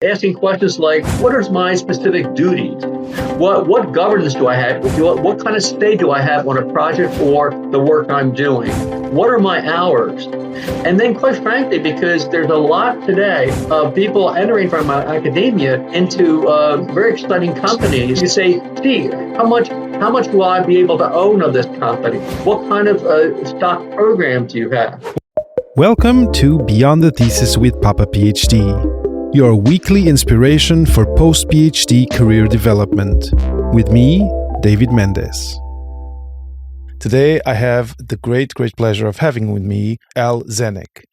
asking questions like, what are my specific duties? What governance do I have? What kind of stay do I have on a project or the work I'm doing? What are my hours? And then, quite frankly, because there's a lot today of people entering from academia into very exciting companies, you say, gee, how much will I be able to own of this company? What kind of stock program do you have? Welcome to Beyond the Thesis with Papa PhD, your weekly inspiration for post-PhD career development. With me, David Mendes. Today, I have the great pleasure of having with me Zdenek.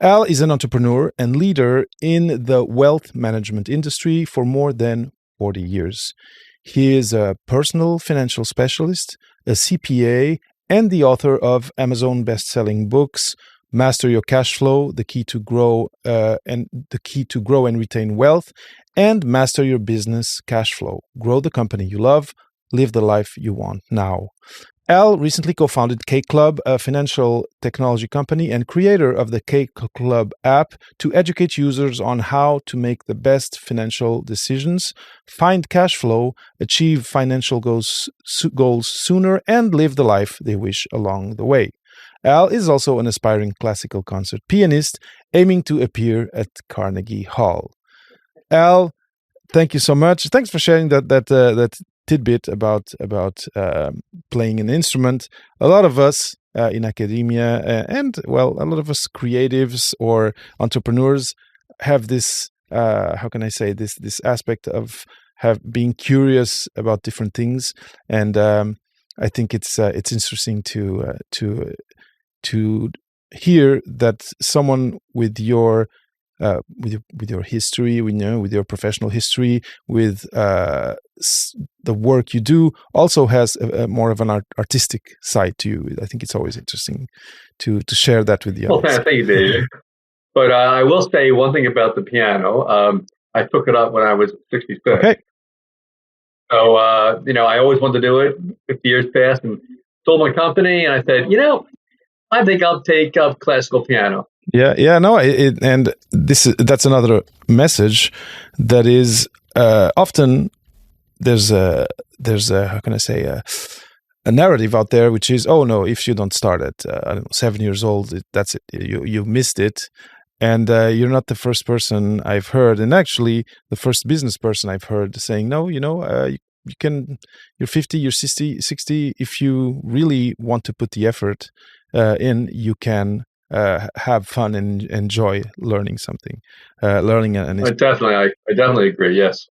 Al is an entrepreneur and leader in the wealth management industry for more than 40 years. He is a personal financial specialist, a CPA, and the author of Amazon best-selling books, Master Your Cash Flow, the key to grow and retain wealth, and Master Your Business Cash Flow. Grow the company you love, live the life you want now. Al recently co-founded K Club, a financial technology company, and creator of the K Club app to educate users on how to make the best financial decisions, find cash flow, achieve financial goals sooner, and live the life they wish along the way. Al is also an aspiring classical concert pianist aiming to appear at Carnegie Hall. Al, thank you so much. Thanks for sharing that tidbit about playing an instrument. A lot of us in academia and a lot of us creatives or entrepreneurs have this this aspect of being curious about different things, and I think it's interesting to hear that someone with your history, with your professional history, with the work you do, also has a more of an artistic side to you. I think it's always interesting to share that with the Well, audience. thank you, David. But I will say one thing about the piano. I took it up when I was 66. Okay. So, I always wanted to do it. 50 years passed and sold my company. And I said, I think I'll take up classical piano. And that's another message that is often there's a narrative out there which is, oh no, if you don't start at 7 years old, that's it, you missed it. And you're not the first person I've heard, and actually the first business person I've heard saying, no, you can, you're 50, you're 60, if you really want to put the effort in, you can have fun and enjoy learning something. I definitely agree. Yes.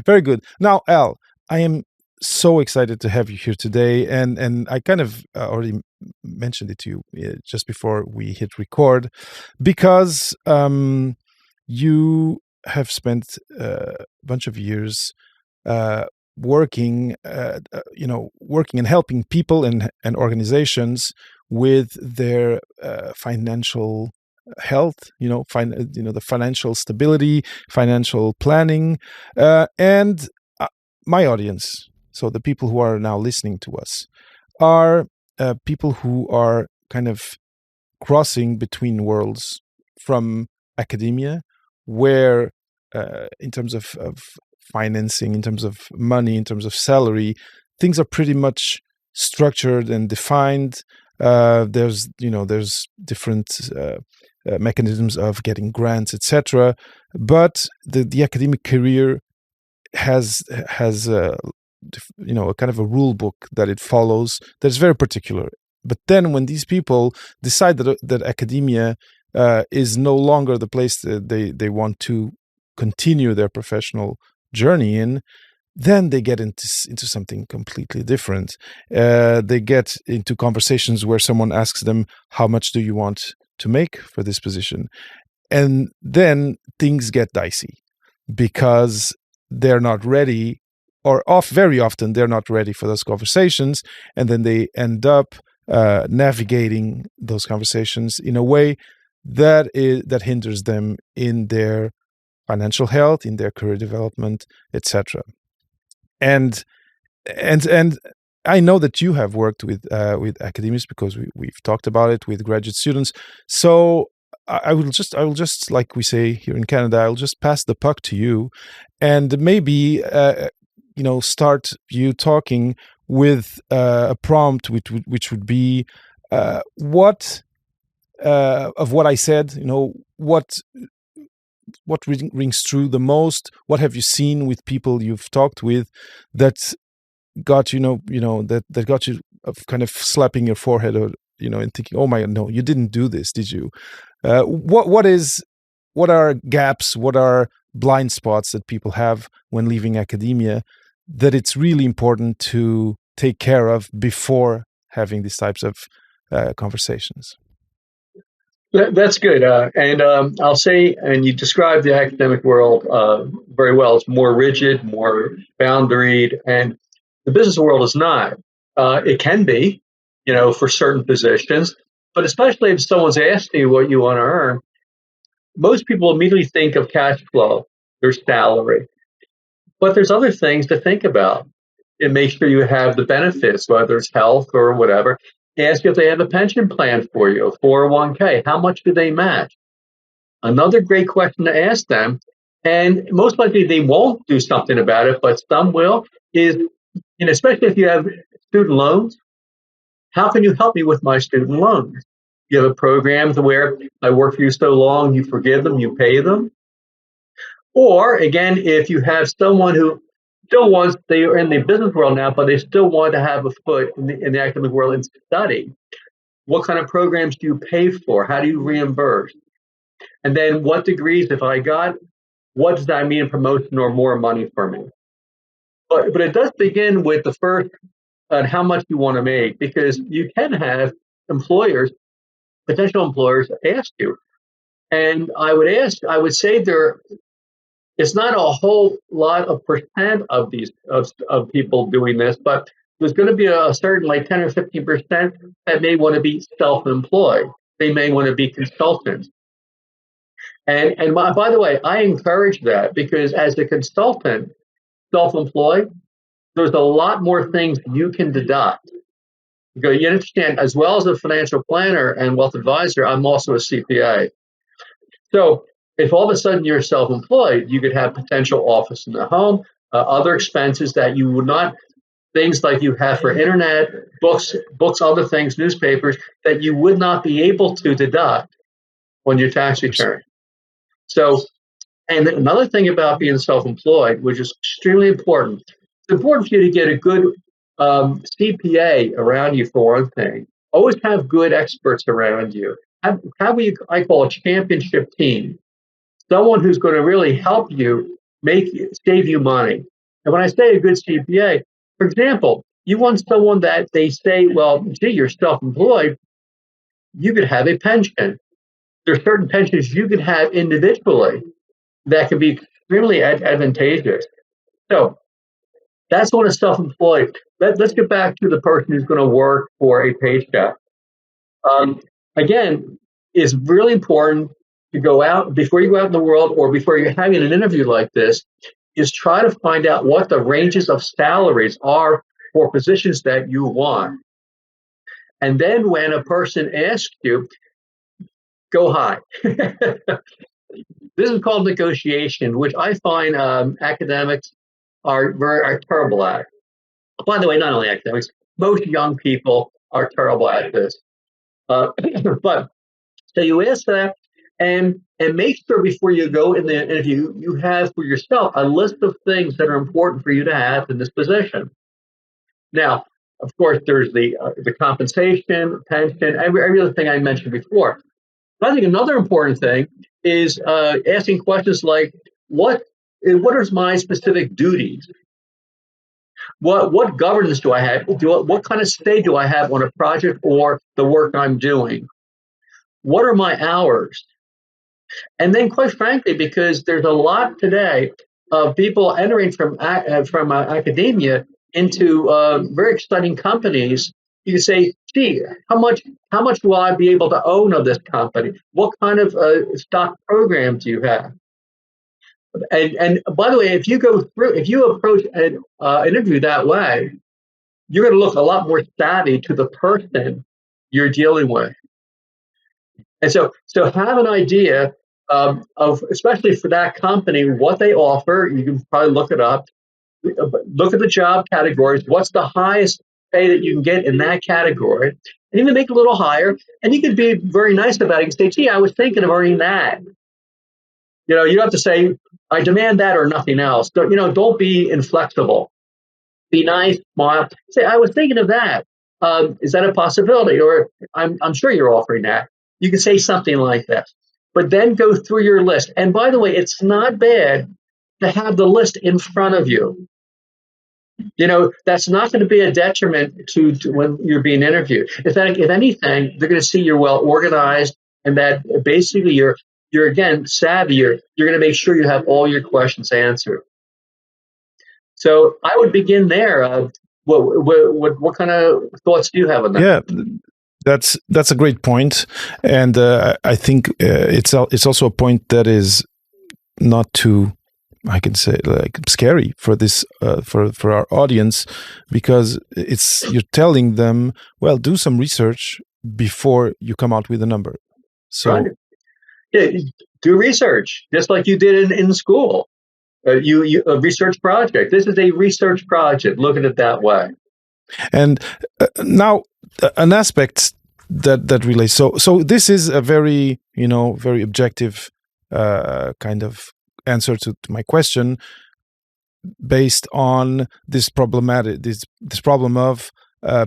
Very good. Now, Al, I am so excited to have you here today, and I kind of already mentioned it to you just before we hit record, because you have spent a bunch of years working and helping people and organizations with their financial health, the financial stability, financial planning, and my audience. So the people who are now listening to us are people who are kind of crossing between worlds from academia, where in terms of financing, in terms of money, in terms of salary, things are pretty much structured and defined. There's different mechanisms of getting grants, etc. But the academic career has a kind of a rule book that it follows that is very particular. But then when these people decide that academia is no longer the place that they want to continue their professional journey in, then they get into something completely different. They get into conversations where someone asks them, how much do you want to make for this position? And then things get dicey because they're not ready, or very often they're not ready for those conversations. And then they end up navigating those conversations in a way that hinders them in their financial health, in their career development, etc. And I know that you have worked with academics, because we've talked about it with graduate students. So I will just like we say here in Canada, I'll just pass the puck to you, and maybe start you talking with a prompt which would be what of what I said, what rings true the most. What have you seen with people you've talked with that got that got you kind of slapping your forehead, or and thinking, oh my, no, you didn't do this, did you? What are gaps, what are blind spots that people have when leaving academia that it's really important to take care of before having these types of conversations? That's good. And I'll say, and you described the academic world very well. It's more rigid, more boundaried, and the business world is not. It can be, for certain positions, but especially if someone's asking you what you want to earn, most people immediately think of cash flow, their salary. But there's other things to think about. And make sure you have the benefits, whether it's health or whatever. Ask if they have a pension plan for you, a 401k. How much do they match? Another great question to ask them, and most likely they won't do something about it, but some will, is, especially if you have student loans, how can you help me with my student loans? You have a program to where I work for you so long, you forgive them, you pay them. Or again, if you have someone who still wants, they are in the business world now, but they still want to have a foot in the academic world and study, what kind of programs do you pay for? How do you reimburse? And then what degrees, if I got, what does that mean in promotion or more money for me? But it does begin with the first on how much you want to make, because you can have potential employers ask you. And I would say it's not a whole lot of percent of these of people doing this, but there's going to be a certain 10 or 15% that may want to be self-employed. They may want to be consultants. And by the way, I encourage that, because as a consultant, self-employed, there's a lot more things you can deduct. You understand, as well as a financial planner and wealth advisor, I'm also a CPA. So if all of a sudden you're self-employed, you could have potential office in the home, other expenses that you would not, things like you have for internet, books, other things, newspapers, that you would not be able to deduct on your tax return. So, and another thing about being self-employed, which is extremely important, it's important for you to get a good CPA around you, for one thing. Always have good experts around you. I call a championship team. Someone who's going to really help you save you money. And when I say a good CPA, for example, you want someone that they say, well, gee, you're self-employed, you could have a pension. There are certain pensions you can have individually that can be extremely advantageous. So that's one of self-employed. Let's get back to the person who's going to work for a paycheck. Again, it's really important to go out, before you go out in the world or before you're having an interview like this, is try to find out what the ranges of salaries are for positions that you want. And then when a person asks you, go high. This is called negotiation, which I find academics are terrible at. By the way, not only academics, most young people are terrible at this. But so you ask that, and make sure before you go in the interview, you have for yourself a list of things that are important for you to have in this position. Now, of course, there's the compensation, pension, every other thing I mentioned before. But I think another important thing is asking questions like, what are my specific duties? What governance do I have? What kind of say do I have on a project or the work I'm doing? What are my hours? And then, quite frankly, because there's a lot today of people entering from academia into very exciting companies, you can say, gee, how much will I be able to own of this company? What kind of stock program do you have? And by the way, if you approach an interview that way, you're going to look a lot more savvy to the person you're dealing with. And so have an idea of, especially for that company, what they offer. You can probably look it up. Look at the job categories. What's the highest pay that you can get in that category? And even make it a little higher. And you can be very nice about it. You can say, gee, I was thinking of earning that. You know, you don't have to say, I demand that or nothing else. Don't be inflexible. Be nice, smile. Say, I was thinking of that. Is that a possibility? Or I'm sure you're offering that. You can say something like that. But then go through your list. And by the way, it's not bad to have the list in front of you. That's not going to be a detriment to when you're being interviewed. If anything, they're going to see you're well organized and that basically you're again savvy. You're going to make sure you have all your questions answered. So I would begin there. What kind of thoughts do you have on that? Yeah, that's a great point, and I think it's also a point that is not too, I can say, like, scary for this for our audience, because you're telling them, well, do some research before you come out with a number. So right. Yeah, do research just like you did in school. You a research project. This is a research project. Look at it that way. And now an aspect that relates. So this is a very very objective kind of answer to my question, based on this problem of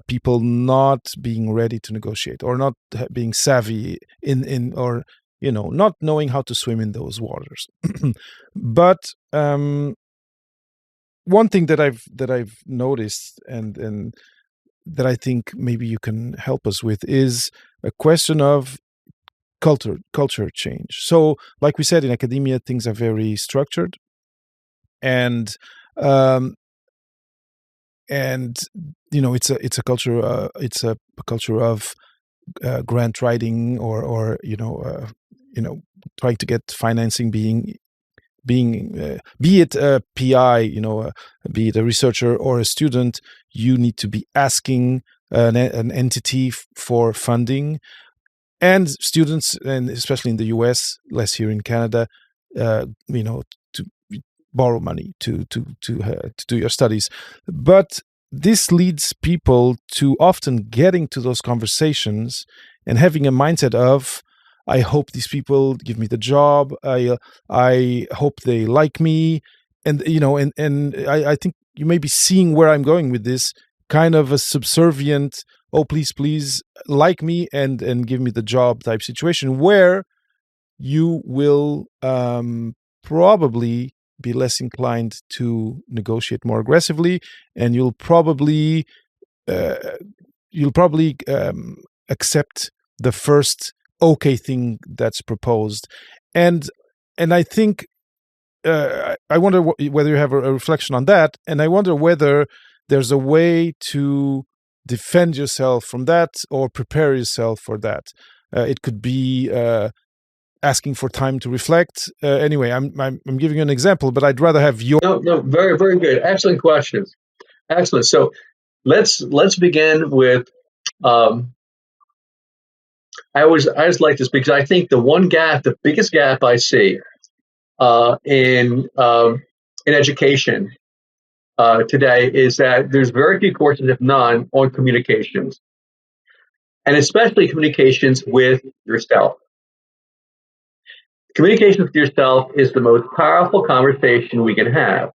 people not being ready to negotiate, or not being savvy in or not knowing how to swim in those waters. But one thing that I've noticed and that I think maybe you can help us with is a question of culture change. So, like we said, in academia, things are very structured, and it's a culture. It's a culture of grant writing, or trying to get financing, being be it a PI, be it a researcher or a student, you need to be asking an entity for funding. And students, and especially in the US, less here in Canada, to borrow money to do your studies. But this leads people to often getting to those conversations and having a mindset of, I hope these people give me the job. I hope they like me, and I think you may be seeing where I'm going with this, kind of a subservient, oh please like me and give me the job type situation, where you will probably be less inclined to negotiate more aggressively, and you'll probably accept the first okay thing that's proposed. And I think I wonder whether you have a reflection on that, and I wonder whether there's a way to defend yourself from that or prepare yourself for that. It could be asking for time to reflect. Anyway, I'm giving you an example, but I'd rather have your. No, very, very good. Excellent questions. Excellent. So let's begin with. I always like this because I think the biggest gap I see in education today is that there's very few courses, if none, on communications, and especially communications with yourself. Communication with yourself is the most powerful conversation we can have.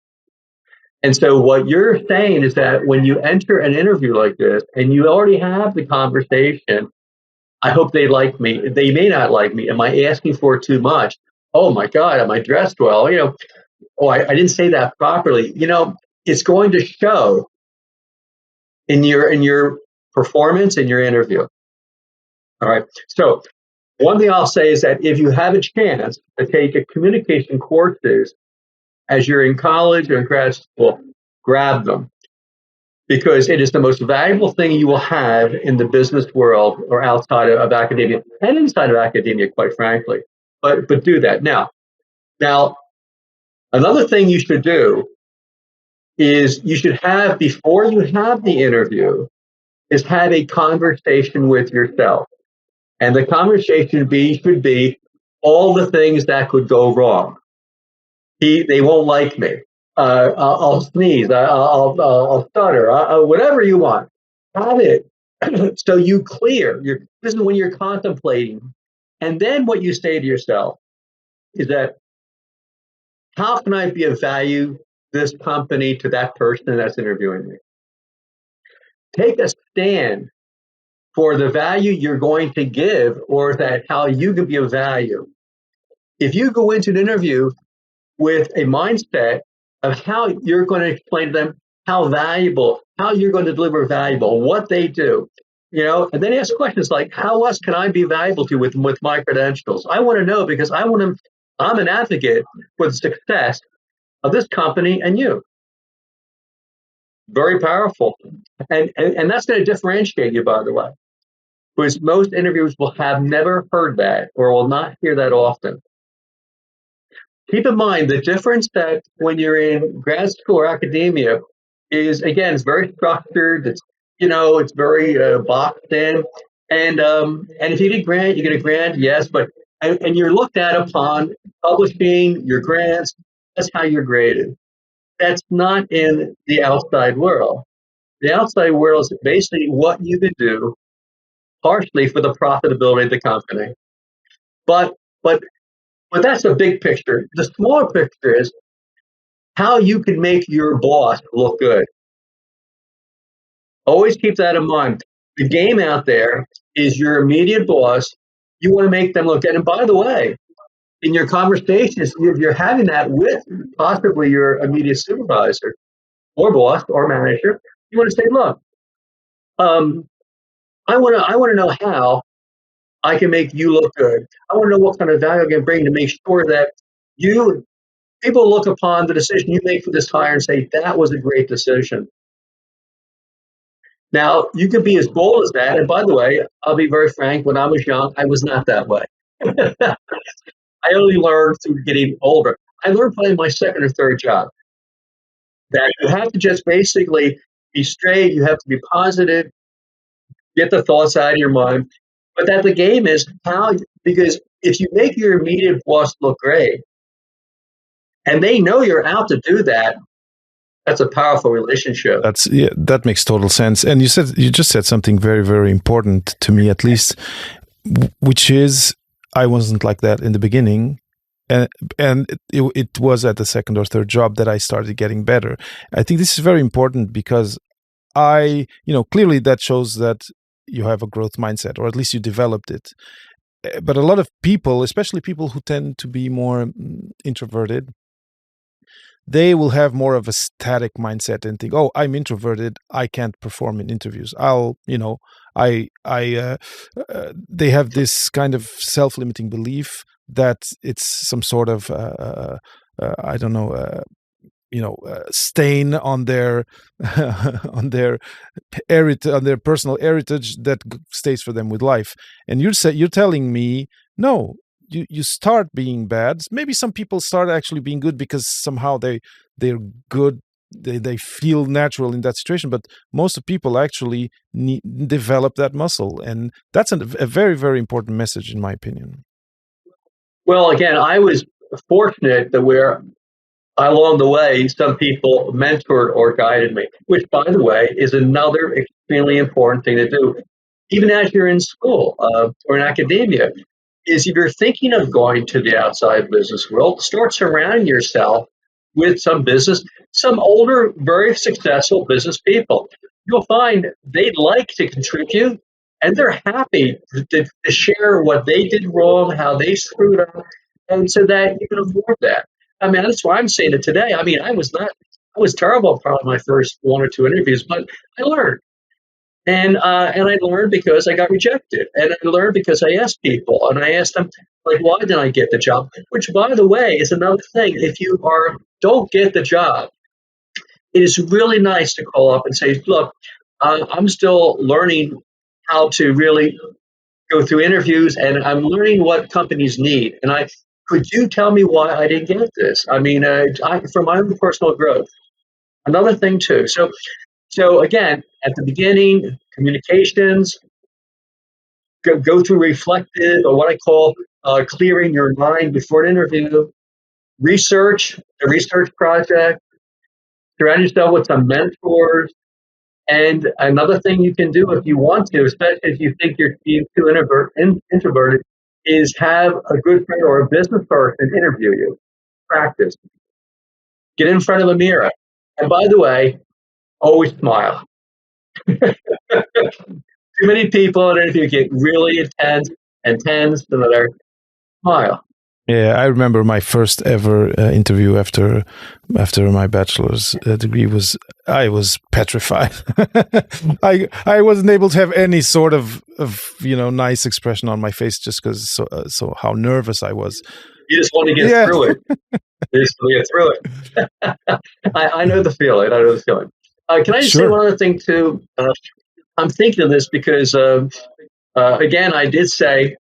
And so what you're saying is that when you enter an interview like this and you already have the conversation, I hope they like me. They may not like me. Am I asking for too much? Oh my God, am I dressed well? I didn't say that properly. It's going to show in your performance in your interview. All right. So one thing I'll say is that if you have a chance to take a communication courses as you're in college or in grad school, grab them, because it is the most valuable thing you will have in the business world or outside of academia and inside of academia, quite frankly. But do that. Now, another thing you should do is you should have, before you have the interview, is have a conversation with yourself. And the conversation should be all the things that could go wrong. They won't like me. I'll sneeze. I'll stutter. Whatever you want, have it. So you clear. This is when you're contemplating, and then what you say to yourself is that, how can I be of value this company to that person that's interviewing me? Take a stand for the value you're going to give, or that how you can be of value. If you go into an interview with a mindset of how you're going to explain to them how valuable, how you're going to deliver valuable, what they do, and then ask questions like, how else can I be valuable to you with my credentials? I want to know, because I'm an advocate for the success of this company and you. Very powerful. And that's going to differentiate you, by the way, because most interviewers will have never heard that or will not hear that often. Keep in mind the difference that when you're in grad school or academia is, again, it's very structured. It's very boxed in. And if you get a grant, yes, but and you're looked at upon publishing your grants. That's how you're graded. That's not in the outside world. The outside world is basically what you can do, partially for the profitability of the company. But that's the big picture. The smaller picture is how you can make your boss look good. Always keep that in mind. The game out there is your immediate boss. You want to make them look good. And by the way, in your conversations, if you're having that with possibly your immediate supervisor or boss or manager, you want to say, look, I want to know how I can make you look good. I want to know what kind of value I can bring to make sure that people look upon the decision you make for this hire and say, that was a great decision. Now, you can be as bold as that. And by the way, I'll be very frank, when I was young, I was not that way. I only learned through getting older. I learned probably my second or third job that you have to just basically be straight. You have to be positive, get the thoughts out of your mind. But that the game is because if you make your immediate boss look great, and they know you're out to do that, that's a powerful relationship. That makes total sense. And you just said something very, very important to me, at least, which is, I wasn't like that in the beginning, and it was at the second or third job that I started getting better. I think this is very important because clearly that shows that you have a growth mindset, or at least you developed it. But a lot of people, especially people who tend to be more introverted, they will have more of a static mindset and think, "Oh, I'm introverted. I can't perform in interviews. They have this kind of self-limiting belief that it's some sort of, stain on their on their personal heritage that stays for them with life." And you're telling me, no. You start being bad. Maybe some people start actually being good because somehow they're good. They feel natural in that situation. But most of people actually develop that muscle, and that's a very, very important message, in my opinion. Well, again, I was fortunate that along the way, some people mentored or guided me, which, by the way, is another extremely important thing to do, even as you're in school or in academia. Is if you're thinking of going to the outside business world, start surrounding yourself with some older, very successful business people. You'll find they like to contribute and they're happy to share what they did wrong, how they screwed up, and so that you can avoid that. I mean, that's why I'm saying it today. I mean, I was terrible probably my first one or two interviews, but I learned. And I learned because I got rejected, and I learned because I asked people, and I asked them, like, why didn't I get the job? Which, by the way, is another thing. If you don't get the job, it is really nice to call up and say, look, I'm still learning how to really go through interviews, and I'm learning what companies need. And could you tell me why I didn't get this? I mean, for my own personal growth. Another thing too. So again, at the beginning, communications, go through reflective, or what I call clearing your mind before an interview. Research, a research project. Surround yourself with some mentors. And another thing you can do if you want to, especially if you think you're being too introverted, is have a good friend or a business person interview you. Practice. Get in front of a mirror. And by the way, always smile. Too many people at an interview get really intense and tense, and they're smile. Yeah, I remember my first ever interview after my bachelor's degree I was petrified. I wasn't able to have any sort of nice expression on my face just because so how nervous I was. You just want to get through it. You just want to get through it. I know the feeling. Can I just say one other thing too? I'm thinking of this because again, I did say.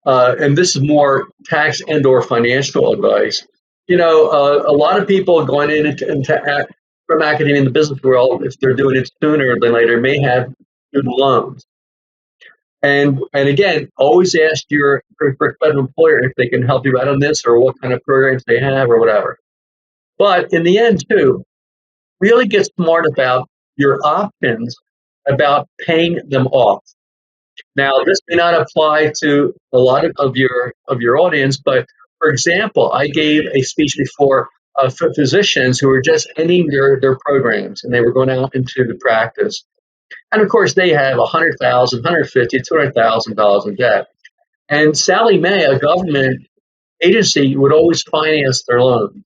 And this is more tax and or financial advice. A lot of people going into from academia in the business world, if they're doing it sooner than later, may have student loans. And again, always ask your prospective employer if they can help you out on this or what kind of programs they have or whatever. But in the end, too, really get smart about your options about paying them off. Now, this may not apply to a lot of your audience, but for example, I gave a speech before for physicians who were just ending their programs and they were going out into the practice. And of course, they have $100,000, $150,000, $200,000 in debt. And Sallie Mae, a government agency, would always finance their loans.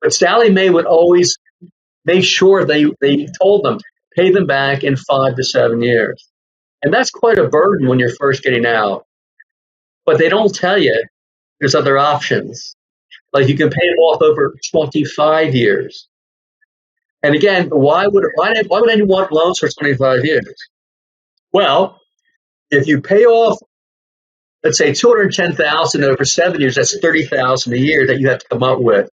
But Sallie Mae would always make sure they told them, pay them back in 5 to 7 years. And that's quite a burden when you're first getting out. But they don't tell you there's other options. Like you can pay them off over 25 years. And again, why would anyone want loans for 25 years? Well, if you pay off, let's say $210,000 over 7 years, that's $30,000 a year that you have to come up with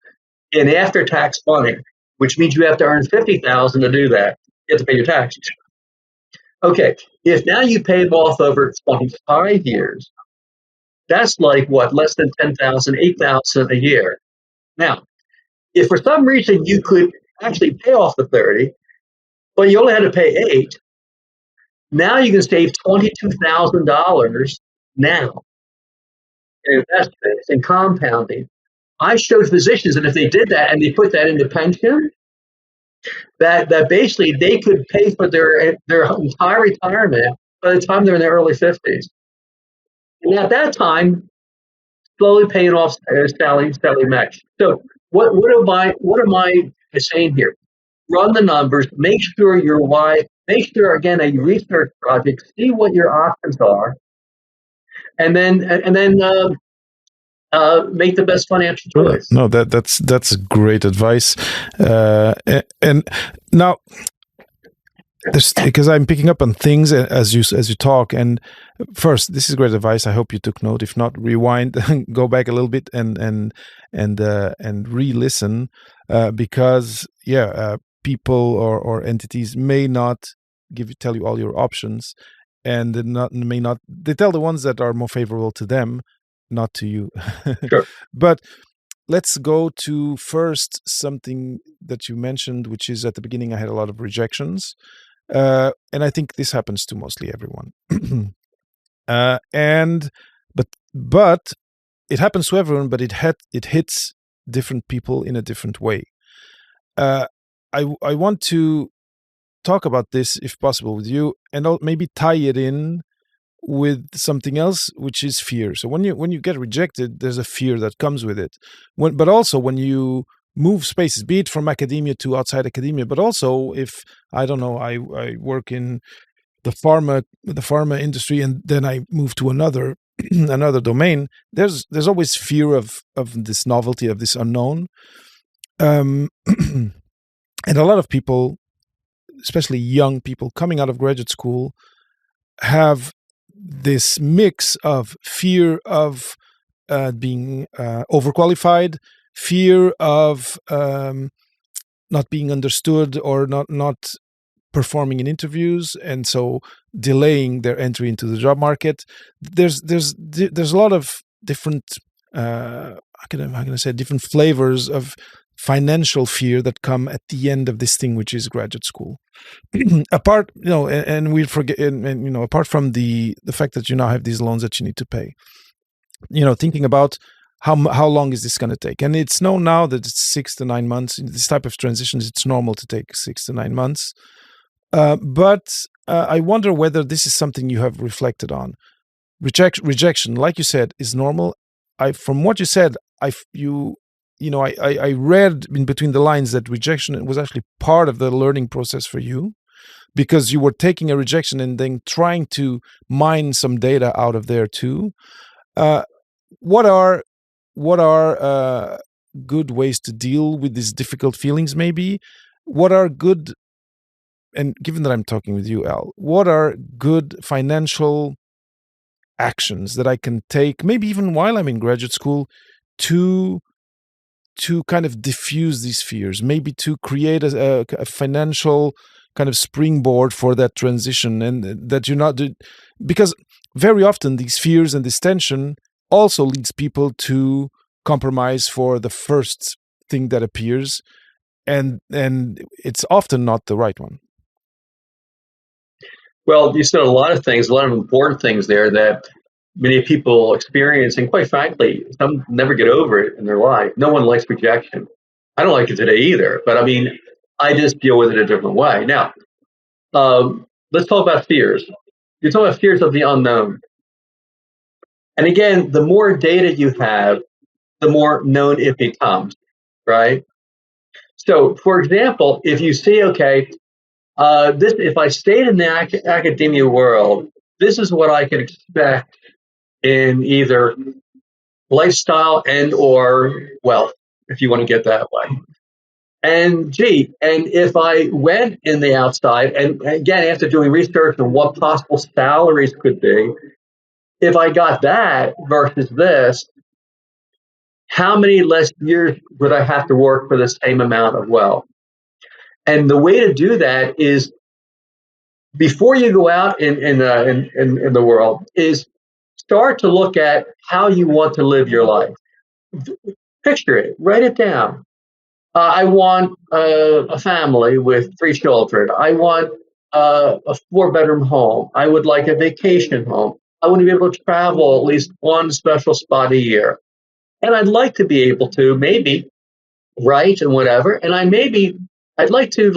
in after-tax money, which means you have to earn $50,000 to do that. You have to pay your taxes. Okay, if now you pay them off over 25 years, that's like what, less than $10,000, $8,000 a year. Now, if for some reason you could actually pay off the 30, but you only had to pay 8, now you can save $22,000 now in investments and compounding. I showed physicians that if they did that and they put that into pension, that basically they could pay for their entire retirement by the time they're in their early 50s. And at that time, slowly paying off Sallie Mae. So what am I saying here? Run the numbers, make sure make sure again a research project, see what your options are, and then make the best financial choice. No, that's great advice. And now, because I'm picking up on things as you talk. And first, this is great advice. I hope you took note. If not, rewind, go back a little bit, and re-listen, because people or entities may not tell you all your options, and they tell the ones that are more favorable to them, not to you. Sure. But let's go to first something that you mentioned, which is at the beginning I had a lot of rejections, and I think this happens to mostly everyone. But it happens to everyone, but it hits different people in a different way. I want to talk about this, if possible, with you, and I'll maybe tie it in with something else, which is fear. So when you get rejected, there's a fear that comes with it. But also when you move spaces, be it from academia to outside academia, but also if I don't know, I work in the pharma industry and then I move to another domain. There's always fear of this novelty, of this unknown, and a lot of people, especially young people coming out of graduate school, have this mix of fear of being overqualified, fear of not being understood or not performing in interviews, and so delaying their entry into the job market. There's a lot of different how can I say, different flavors of financial fear that come at the end of this thing, which is graduate school. Apart, and we forget, and apart from the fact that you now have these loans that you need to pay, thinking about how long is this going to take, and it's known now that it's 6 to 9 months. In this type of transitions, it's normal to take 6 to 9 months. But I wonder whether this is something you have reflected on. Rejection, like you said, is normal. From what you said, I read in between the lines that rejection was actually part of the learning process for you, because you were taking a rejection and then trying to mine some data out of there too. What are good ways to deal with these difficult feelings? Maybe what are good, and given that I'm talking with you, Al, what are good financial actions that I can take, maybe even while I'm in graduate school, to kind of diffuse these fears, maybe to create a financial kind of springboard for that transition, and that you're not, because very often these fears and this tension also leads people to compromise for the first thing that appears, and it's often not the right one. Well, you said a lot of things, a lot of important things there that many people experience, and quite frankly, some never get over it in their life. No one likes rejection. I don't like it today either, but I mean, I just deal with it a different way. Now, let's talk about fears. You're talking about fears of the unknown. And again, the more data you have, the more known it becomes, right? So, for example, if you see, okay, if I stayed in the academia world, this is what I can expect in either lifestyle and or wealth, if you want to get that way. And if I went in the outside, and again, after doing research on what possible salaries could be, if I got that versus this, how many less years would I have to work for the same amount of wealth? And the way to do that is, before you go out in the world, is start to look at how you want to live your life. Picture it, write it down. I want a family with 3 children. I want a 4-bedroom home. I would like a vacation home. I want to be able to travel at least one special spot a year. And I'd like to be able to maybe write and whatever. And I'd like to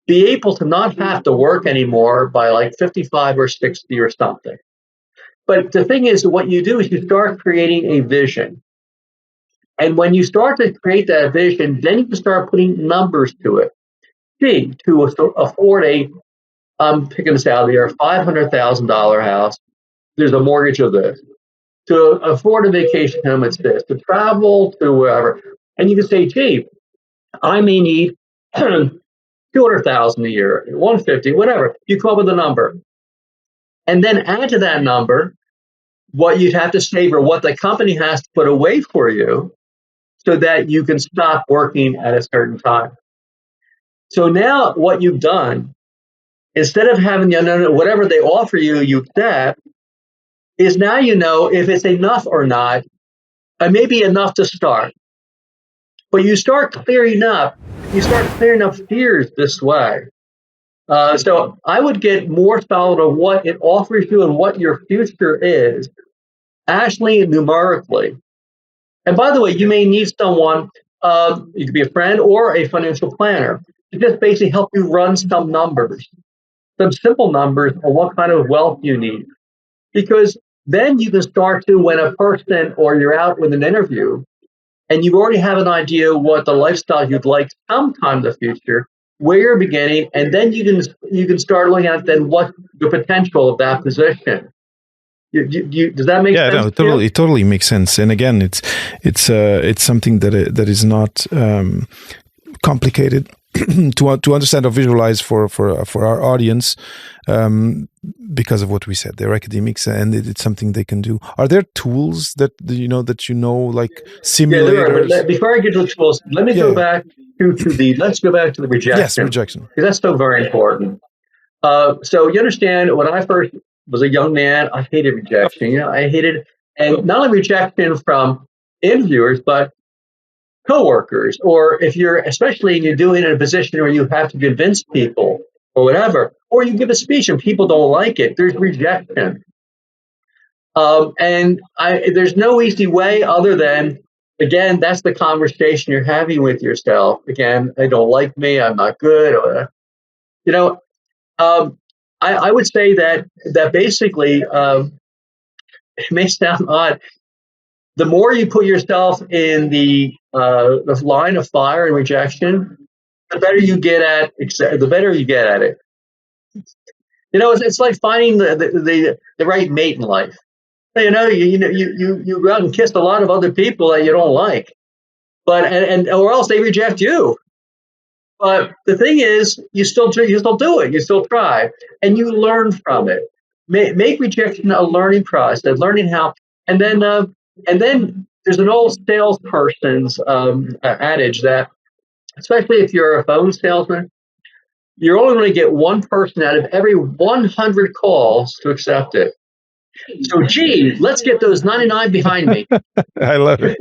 be able to not have to work anymore by 55 or 60 or something. But the thing is, what you do is you start creating a vision. And when you start to create that vision, then you can start putting numbers to it. See, to afford I'm picking this out of the air, $500,000 house, there's a mortgage of this. To afford a vacation home, it's this. To travel to wherever. And you can say, gee, I may need $200,000 a year, $150,000, whatever. You come up with a number. And then add to that number what you'd have to save or what the company has to put away for you so that you can stop working at a certain time. So now what you've done, instead of having whatever they offer you, you accept, is now you know if it's enough or not, and maybe enough to start. But you start clearing up fears this way. So I would get more solid on what it offers you and what your future is, actually numerically. And by the way, you may need someone, you could be a friend or a financial planner, to just basically help you run some numbers, some simple numbers on what kind of wealth you need. Because then you can start to, when a person or you're out with an interview and you already have an idea what the lifestyle you'd like sometime in the future, where you're beginning, and then you can start looking at then what the potential of that position. Does that make sense? Yeah, it totally makes sense. And again, it's something that is not complicated. to understand or visualize for our audience, because of what we said. They're academics, and it's something they can do. Are there tools that like simulators? Yeah, there are. But before I get to the tools, let me go back let's go back to the rejection. Yes, rejection. Because that's so very important. So you understand, when I first was a young man, I hated rejection. I hated, and not only rejection from interviewers, but coworkers, or if especially you're doing it in a position where you have to convince people or whatever, or you give a speech and people don't like it, there's rejection. And there's no easy way other than, again, that's the conversation you're having with yourself. Again, they don't like me, I'm not good, or, I would say that basically, it may sound odd, the more you put yourself in the line of fire and rejection, the better you get at it. It's like finding the right mate in life. You go out and kiss a lot of other people that you don't like, but or else they reject you. But the thing is, you still do it. You still try, and you learn from it. Make rejection a learning process, learning how, and then there's an old salesperson's adage that, especially if you're a phone salesman, you're only going to get one person out of every 100 calls to accept it. So, gee, let's get those 99 behind me. I love it.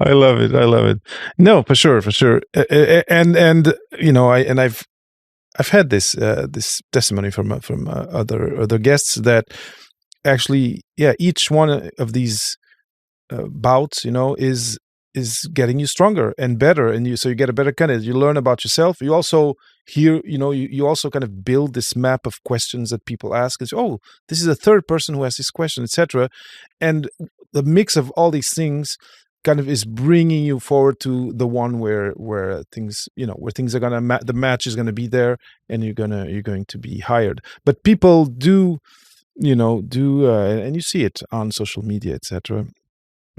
I love it. No, for sure. And I've had this testimony from other guests that actually, each one of these bouts, is getting you stronger and better, and so you get a better candidate. You learn about yourself. You also hear, you also kind of build this map of questions that people ask. It's, oh, this is a third person who has this question, etc. And the mix of all these things kind of is bringing you forward to the one where things, where things are gonna the match is gonna be there, and you're going to be hired. But people do, and you see it on social media, etc.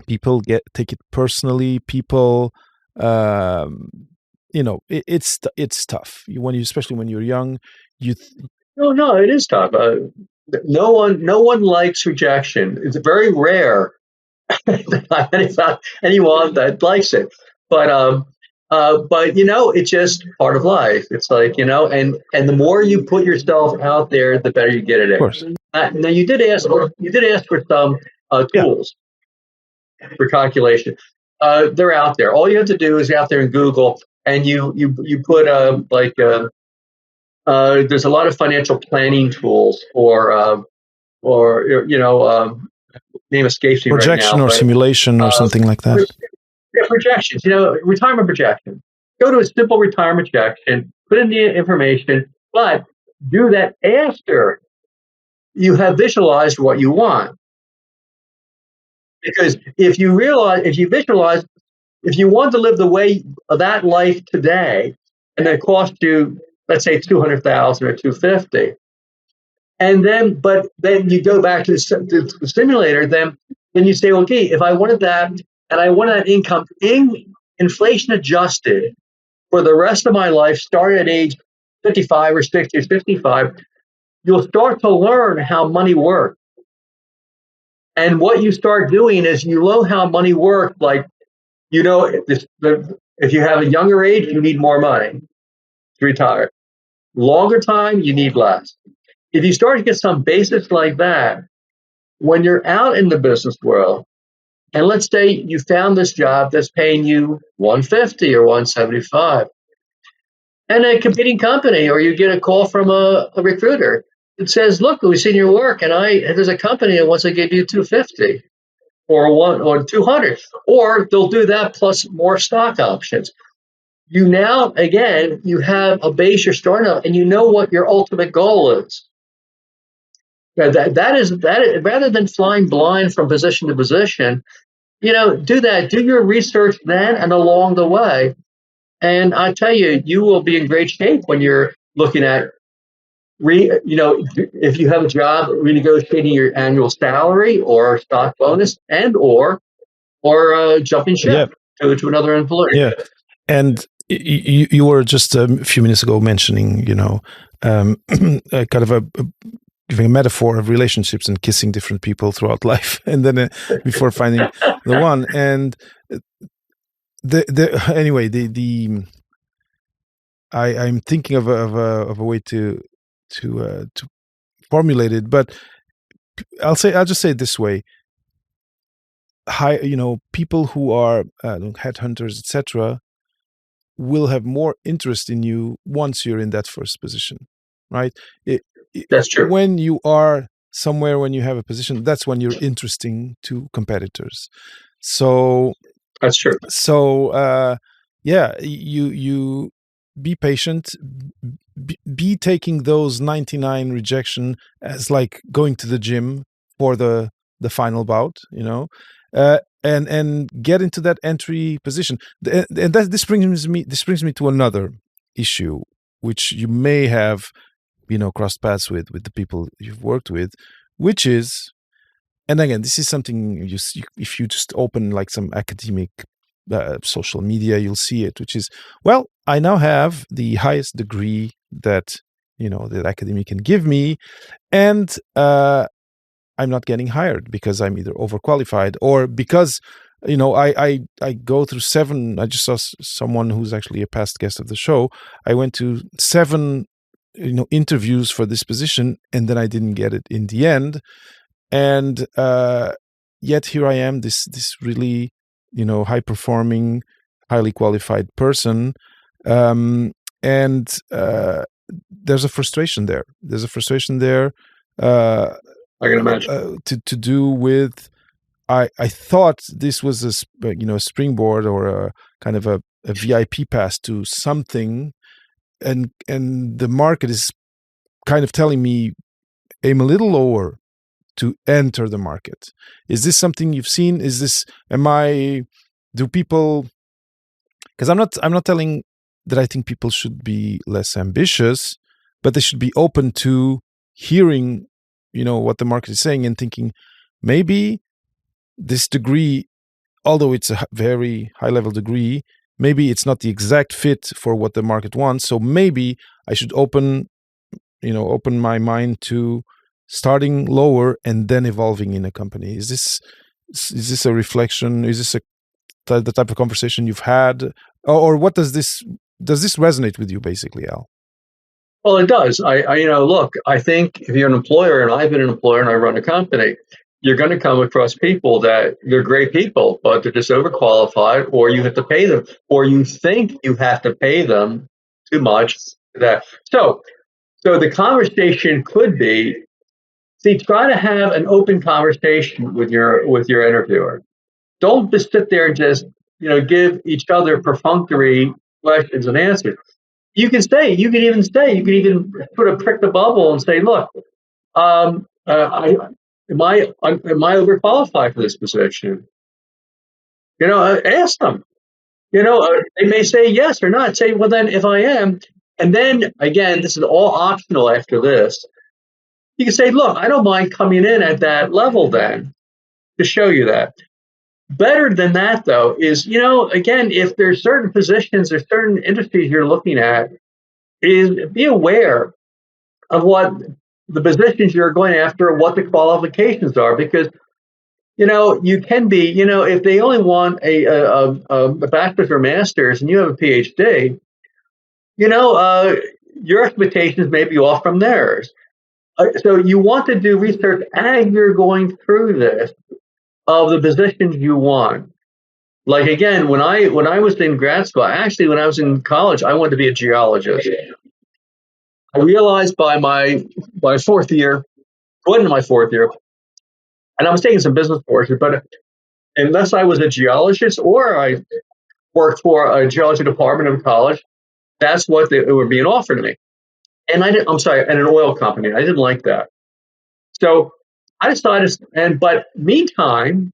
People take it personally. People, it's tough especially when you're young. No, it is tough. No one likes rejection. It's very rare that anyone that likes it. But it's just part of life. It's like, and the more you put yourself out there, the better you get at it. Of course. Now you did ask for some tools. For calculation, they're out there. All you have to do is go out there and Google, and you put there's a lot of financial planning tools, or name escapes me right now. Projection or simulation or something like that. Projections. Retirement projection. Go to a simple retirement projection. Put in the information, but do that after you have visualized what you want. Because if you visualize, if you want to live the way of that life today, and it cost you, let's say, $200,000 or $250,000, but then you go back to the simulator, then you say, okay, if I wanted that, and I wanted that income inflation adjusted for the rest of my life, starting at age 55 or 60 or 65, you'll start to learn how money works. And what you start doing is you know how money works. Like, if you have a younger age, you need more money to retire. Longer time, you need less. If you start to get some basics like that, when you're out in the business world, and let's say you found this job that's paying you $150 or $175, and a competing company, or you get a call from a recruiter. It says, look, we've seen your work, and there's a company that wants to give you $250 or $200, or they'll do that plus more stock options. You now, again, you have a base you're starting on, and you know what your ultimate goal is. That is rather than flying blind from position to position, do that. Do your research then and along the way. And I tell you, you will be in great shape when you're looking at if you have a job, renegotiating your annual salary or stock bonus, and or jumping ship to another employer. Yeah, and You were just a few minutes ago mentioning, kind of giving a metaphor of relationships and kissing different people throughout life, and then before finding the one. And I'm thinking of a way to formulate it, but I'll just say it this way: people who are headhunters, etc., will have more interest in you once you're in that first position, right? That's true. When you are somewhere, when you have a position, that's when you're interesting to competitors. So that's true. So you be patient, be taking those 99 rejection as like going to the gym for the final bout, and get into that entry position. And this brings me to another issue, which you may have, crossed paths with the people you've worked with, which is, and again, this is something if you just open like some academic social media, you'll see it, which is, well, I now have the highest degree that that academy can give me, and I'm not getting hired because I'm either overqualified or because I go through 7. I just saw someone who's actually a past guest of the show. I went to 7 interviews for this position, and then I didn't get it in the end. And yet here I am, this really high performing, highly qualified person, and there's a frustration there. I can imagine. To do with, I thought this was a springboard or a kind of a VIP pass to something, and the market is kind of telling me aim a little lower to enter the market. Is this something you've seen? Do people? Because I'm not telling that I think people should be less ambitious, but they should be open to hearing what the market is saying and thinking, maybe this degree, although it's a very high level degree, maybe it's not the exact fit for what the market wants. So maybe I should open my mind to starting lower and then evolving in a company. Is this a reflection? Is this the type of conversation you've had, or what does this resonate with you, basically, Al? Well, it does. Look, I think if you're an employer, and I've been an employer and I run a company, you're going to come across people that they're great people, but they're just overqualified, or you have to pay them, or you think you have to pay them too much. So the conversation could be, try to have an open conversation with your interviewer. Don't just sit there and just give each other perfunctory questions and answers. You can even put a prick the bubble and say, look, am I overqualified for this position? Ask them. They may say yes or not. Say, well, then if I am, and then again, this is all optional after this. You can say, look, I don't mind coming in at that level then to show you that. Better than that, though, is, again, if there's certain positions or certain industries you're looking at, is be aware of what the positions you're going after, what the qualifications are, because, you can be, if they only want a bachelor's or master's and you have a PhD, your expectations may be off from theirs. So you want to do research as you're going through this of the positions you want. Like, again, when I was in grad school, actually, when I was in college, I wanted to be a geologist. I realized by my 4th year, going into my 4th year, and I was taking some business courses, but unless I was a geologist or I worked for a geology department of college, that's what it were being offered to me. And and an oil company. I didn't like that. So I decided, but meantime,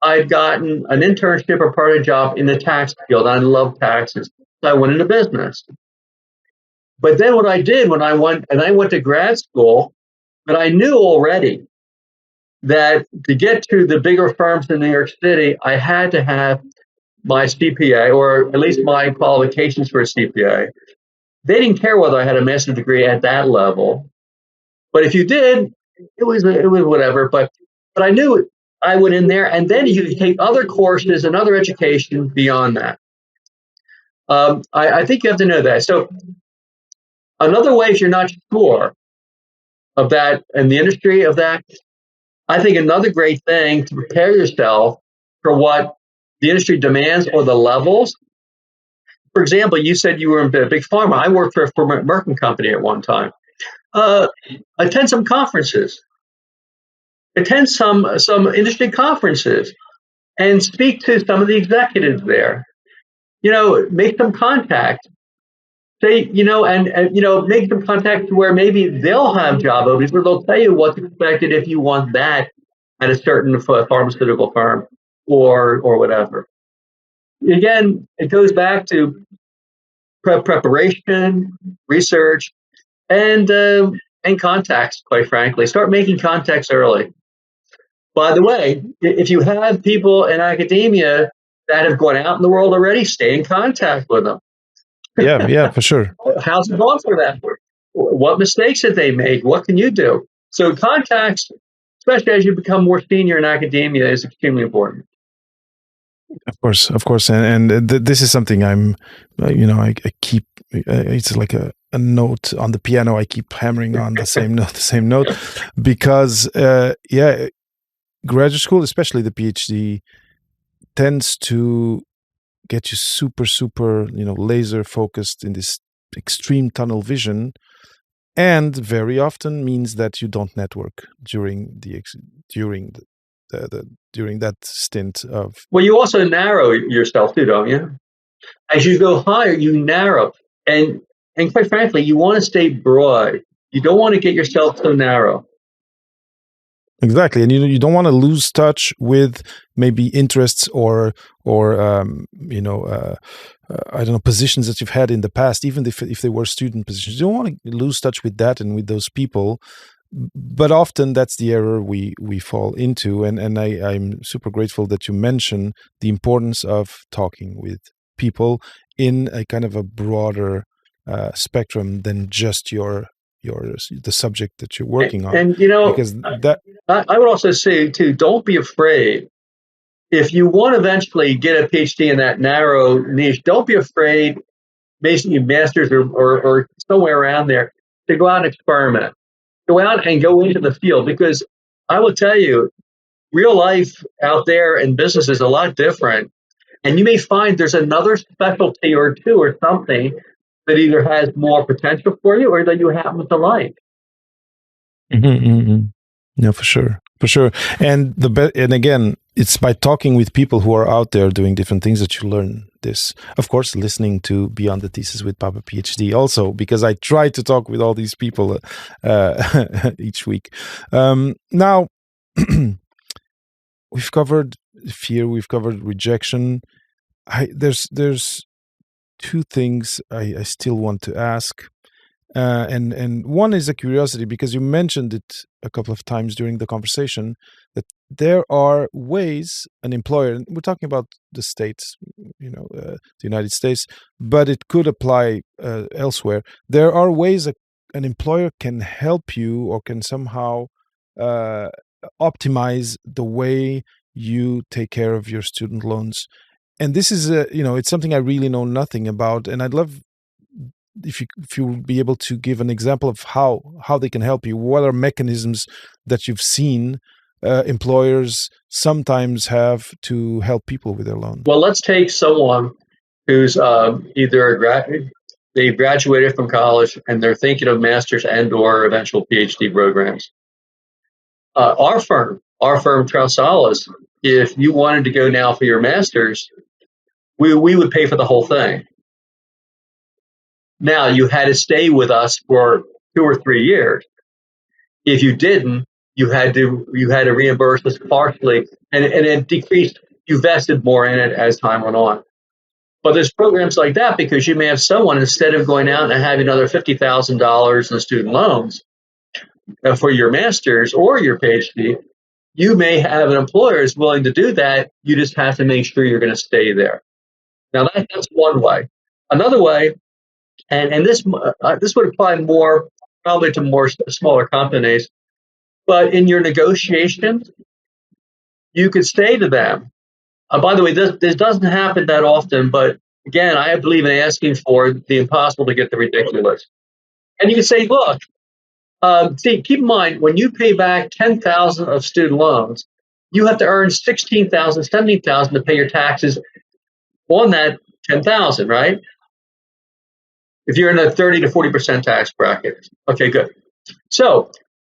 I'd gotten an internship or part-time job in the tax field. I love taxes. So I went into business. But then what I did when I went to grad school, but I knew already that to get to the bigger firms in New York City, I had to have my CPA, or at least my qualifications for a CPA. They didn't care whether I had a master's degree at that level. But if you did, it was whatever. But I knew I went in there, and then you could take other courses and other education beyond that. I think you have to know that. So another way, if you're not sure of that and the industry of that, I think another great thing to prepare yourself for what the industry demands or the levels. For example, you said you were in big pharma. I worked for a Merck company at one time. Attend some conferences. Attend some industry conferences and speak to some of the executives there. Make some contact. Say, and make some contact to where maybe they'll have job openings, where they'll tell you what's expected if you want that at a certain pharmaceutical firm or whatever. Again, it goes back to preparation, research, and contacts. Quite frankly, start making contacts early. By the way, if you have people in academia that have gone out in the world already, stay in contact with them. Yeah, for sure. How's it going for them? What mistakes did they make? What can you do? So contacts, especially as you become more senior in academia, is extremely important. Of course, and this is something I'm, I keep. It's like a note on the piano. I keep hammering on the same note, because graduate school, especially the PhD, tends to get you super, laser focused in this extreme tunnel vision, and very often means that you don't network during that stint of. Well, you also narrow yourself too, don't you? As you go higher, you narrow, and quite frankly, you want to stay broad. You don't want to get yourself so narrow. Exactly, and you don't want to lose touch with maybe interests or I don't know, positions that you've had in the past, even if they were student positions. You don't want to lose touch with that and with those people. But often that's the error we fall into, and I'm super grateful that you mention the importance of talking with people in a kind of a broader spectrum than just the subject that you're working on. And because that I would also say too, don't be afraid. If you want to eventually get a PhD in that narrow niche, don't be afraid, basically masters or somewhere around there, to go out and experiment. Go out and go into the field, because I will tell you, real life out there in business is a lot different. And you may find there's another specialty or two or something that either has more potential for you or that you happen to like. No, for sure. And and again, it's by talking with people who are out there doing different things that you learn this. Of course, listening to Beyond the Thesis with Papa PhD also, because I try to talk with all these people each week. Now, we've covered fear, we've covered rejection. There's two things I still want to ask. And one is a curiosity, because you mentioned it a couple of times during the conversation, that there are ways an employer, and we're talking about the States, the United States, but it could apply elsewhere. There are ways an employer can help you or can somehow optimize the way you take care of your student loans. And this is it's something I really know nothing about, and I'd love if you would be able to give an example of how they can help you. What are mechanisms that you've seen employers sometimes have to help people with their loan? Well, let's take someone who's either they've graduated from college and they're thinking of master's and or eventual PhD programs. Our firm, Trausalis, if you wanted to go now for your master's, we would pay for the whole thing. Now, you had to stay with us for 2 or 3 years. If you didn't, you had to reimburse us partially, and it decreased. You vested more in it as time went on. But there's programs like that, because you may have someone, instead of going out and having another $50,000 in student loans for your master's or your PhD, you may have an employer who's willing to do that. You just have to make sure you're going to stay there. Now that's one way. Another way, and this would apply more probably to more smaller companies, but in your negotiations, you could say to them, by the way, this doesn't happen that often, but again, I believe in asking for the impossible to get the ridiculous. And you can say, look, see, keep in mind, when you pay back 10,000 of student loans, you have to earn 16,000, 17,000 to pay your taxes on that 10,000, right? If you're in a 30 to 40% tax bracket. Okay, good. So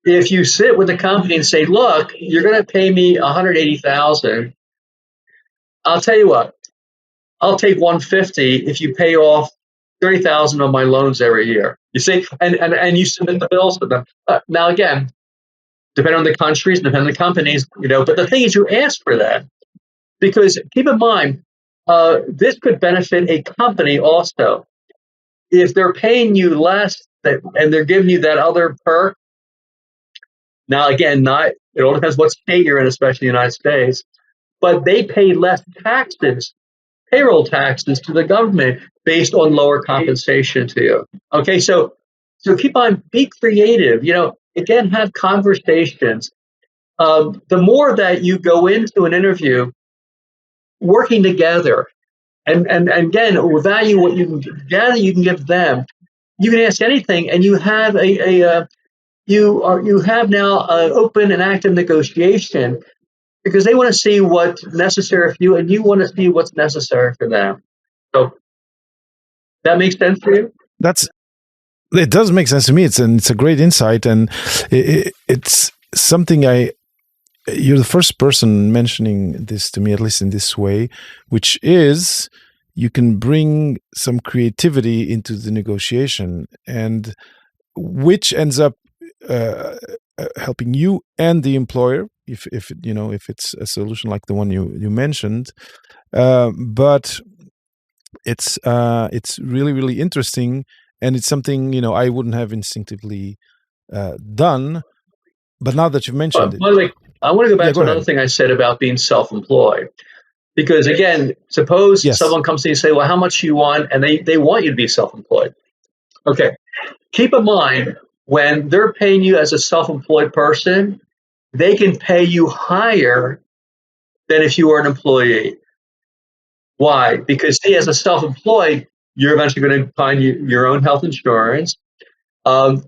if you sit with the company and say, look, you're going to pay me 180,000, I'll tell you what, I'll take 150 if you pay off 30,000 of my loans every year. You see, and you submit the bills to them. Now again, depending on the countries, depending on the companies, but the thing is, you ask for that because keep in mind, this could benefit a company also. If they're paying you less and they're giving you that other perk. Now again, it all depends what state you're in, especially the United States, but they pay less taxes, payroll taxes to the government based on lower compensation to you. Okay, so keep on, be creative. Again, have conversations. The more that you go into an interview working together, and again, value what you can gather, you can give them. You can ask anything, and you have you have now an open and active negotiation because they want to see what's necessary for you, and you want to see what's necessary for them. So that makes sense for you? It does make sense to me. It's a great insight, and it's something you're the first person mentioning this to me, at least in this way, which is you can bring some creativity into the negotiation, and which ends up helping you and the employer if it's a solution like the one you mentioned. But it's really, really interesting, and it's something I wouldn't have instinctively done. But now that you've mentioned it, by the way, I want to go back to another ahead. thing I said about being self-employed. Because again, suppose someone comes to you and say, well, how much do you want? And they want you to be self-employed. Okay. Keep in mind, when they're paying you as a self-employed person, they can pay you higher than if you were an employee. Why? Because as a self-employed, you're eventually going to find your own health insurance, and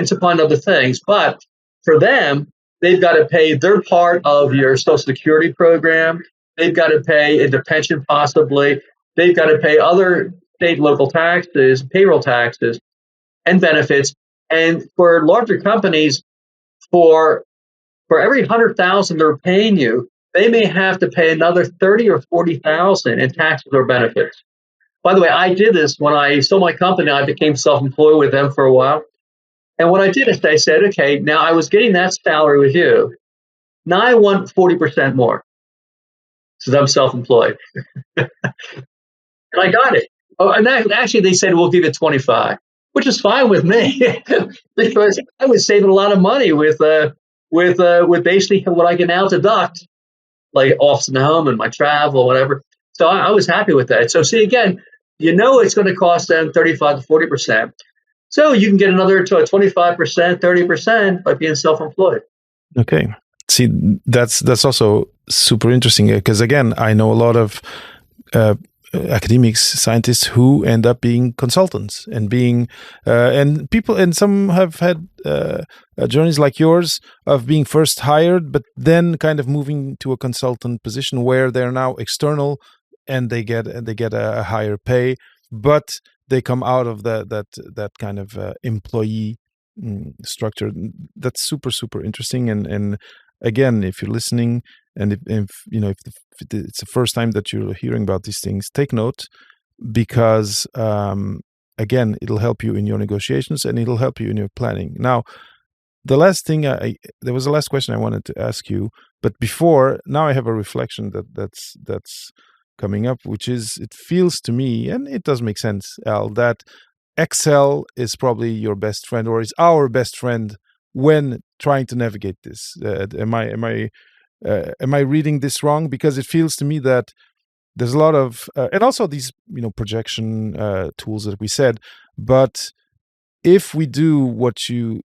to find other things. But for them, they've got to pay their part of your Social Security program. They've got to pay into pension possibly. They've got to pay other state and local taxes, payroll taxes, and benefits. And for larger companies, for every 100,000 they're paying you, they may have to pay another 30 or 40,000 in taxes or benefits. By the way, I did this when I sold my company. I became self-employed with them for a while. And what I did is I said, okay, now I was getting that salary with you. Now I want 40% more. So I'm self-employed. And I got it. Oh, and actually they said, we'll give you 25, which is fine with me because I was saving a lot of money with basically what I can now deduct, like office and home and my travel, whatever. So I was happy with that. So see, again, it's going to cost them 35 to 40%. So you can get another to a 25%, 30% by being self-employed. Okay. See, that's also super interesting because again, I know a lot of academics, scientists who end up being consultants and being and people, and some have had journeys like yours of being first hired, but then kind of moving to a consultant position where they're now external and they get a higher pay, but they come out of that kind of employee structure. That's super, super interesting. And again, if you're listening and if it's the first time that you're hearing about these things, take note because again, it'll help you in your negotiations and it'll help you in your planning. Now, the last thing there was the last question I wanted to ask you, but before now I have a reflection that's coming up, which is it feels to me, and it does make sense, Al, that Excel is probably your best friend or is our best friend when trying to navigate this. Am I reading this wrong? Because it feels to me that there's a lot of and also these projection tools that we said. But if we do what you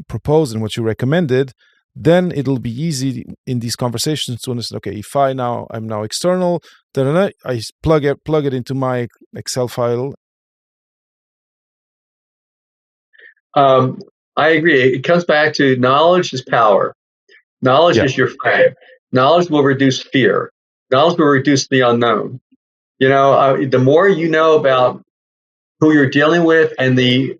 proposed and what you recommended, then it'll be easy in these conversations to understand, okay, if I'm now external, then I plug it into my Excel file. I agree. It comes back to knowledge is power. Knowledge is your friend. Knowledge will reduce fear. Knowledge will reduce the unknown. The more you know about who you're dealing with and the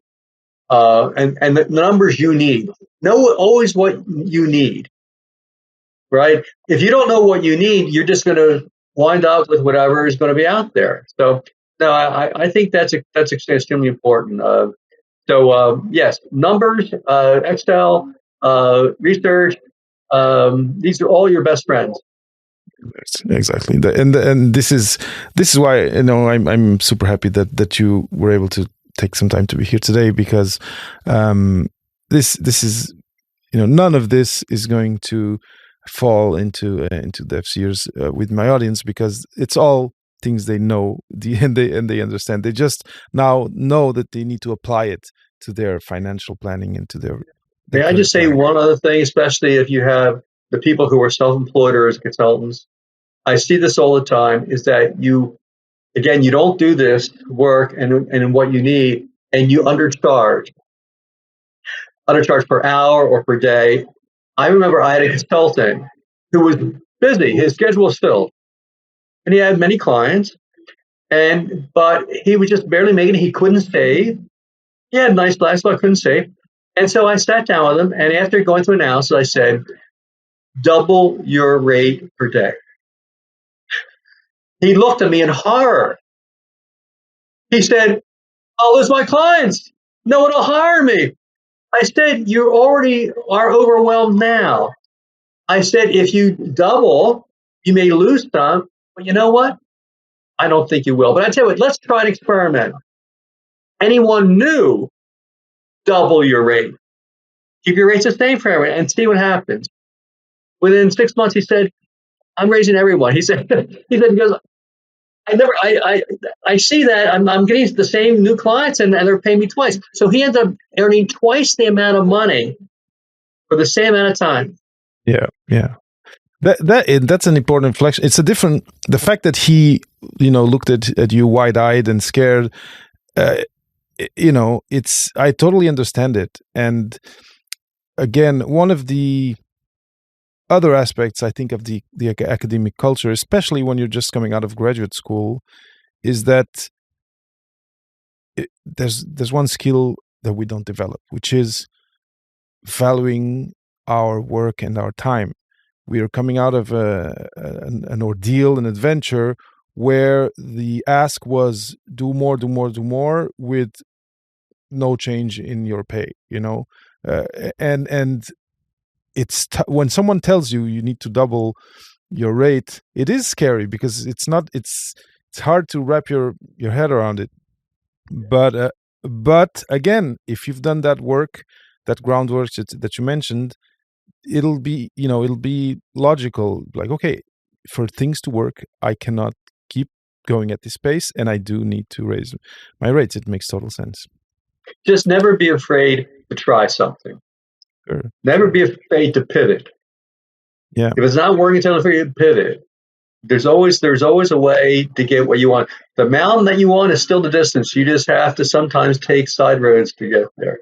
numbers you need. Know always what you need, right? If you don't know what you need, you're just going to wind up with whatever is going to be out there. So, no, I think that's extremely important. Yes, numbers, Excel, research, these are all your best friends. Exactly, and this is why I'm super happy that you were able to take some time to be here today, because this is none of this is going to fall into Dev's ears with my audience, because it's all things they know and they understand. They just now know that they need to apply it to their financial planning and to their May I just say one other thing, especially if you have the people who are self-employed or as consultants? I see this all the time, is that you don't do this work and what you need, and you undercharge per hour or per day. I remember I had a consultant who was busy. His schedule was filled, and he had many clients, but he was just barely making it. He couldn't save. He had a nice lifestyle, couldn't save. And so I sat down with him, and after going through analysis, I said, double your rate per day. He looked at me in horror. He said, I'll lose my clients. No one will hire me. I said, you already are overwhelmed now. I said, if you double, you may lose some, but you know what? I don't think you will. But I tell you what, let's try an experiment. Anyone new, double your rate. Keep your rates the same for everyone and see what happens. Within 6 months, he said, I'm raising everyone. He said, because I see that I'm getting the same new clients and they're paying me twice. So he ends up earning twice the amount of money for the same amount of time. Yeah. That's an important inflection. It's the fact that he, looked at you wide-eyed and scared, I totally understand it. And again, one of the other aspects, I think, of the academic culture, especially when you're just coming out of graduate school, is that there's one skill that we don't develop, which is valuing our work and our time. We are coming out of an ordeal, an adventure, where the ask was do more with no change in your pay, and it's when someone tells you need to double your rate, it is scary, because it's hard to wrap your head around it. But again, if you've done that work, that groundwork that you mentioned, it'll be logical. Like, okay, for things to work, I cannot keep going at this pace, and I do need to raise my rates. It makes total sense. Just never be afraid to try something. Sure. Never be afraid to pivot. Yeah. If it's not working, tell them to pivot. There's always a way to get what you want. The mountain that you want is still the distance. You just have to sometimes take side roads to get there.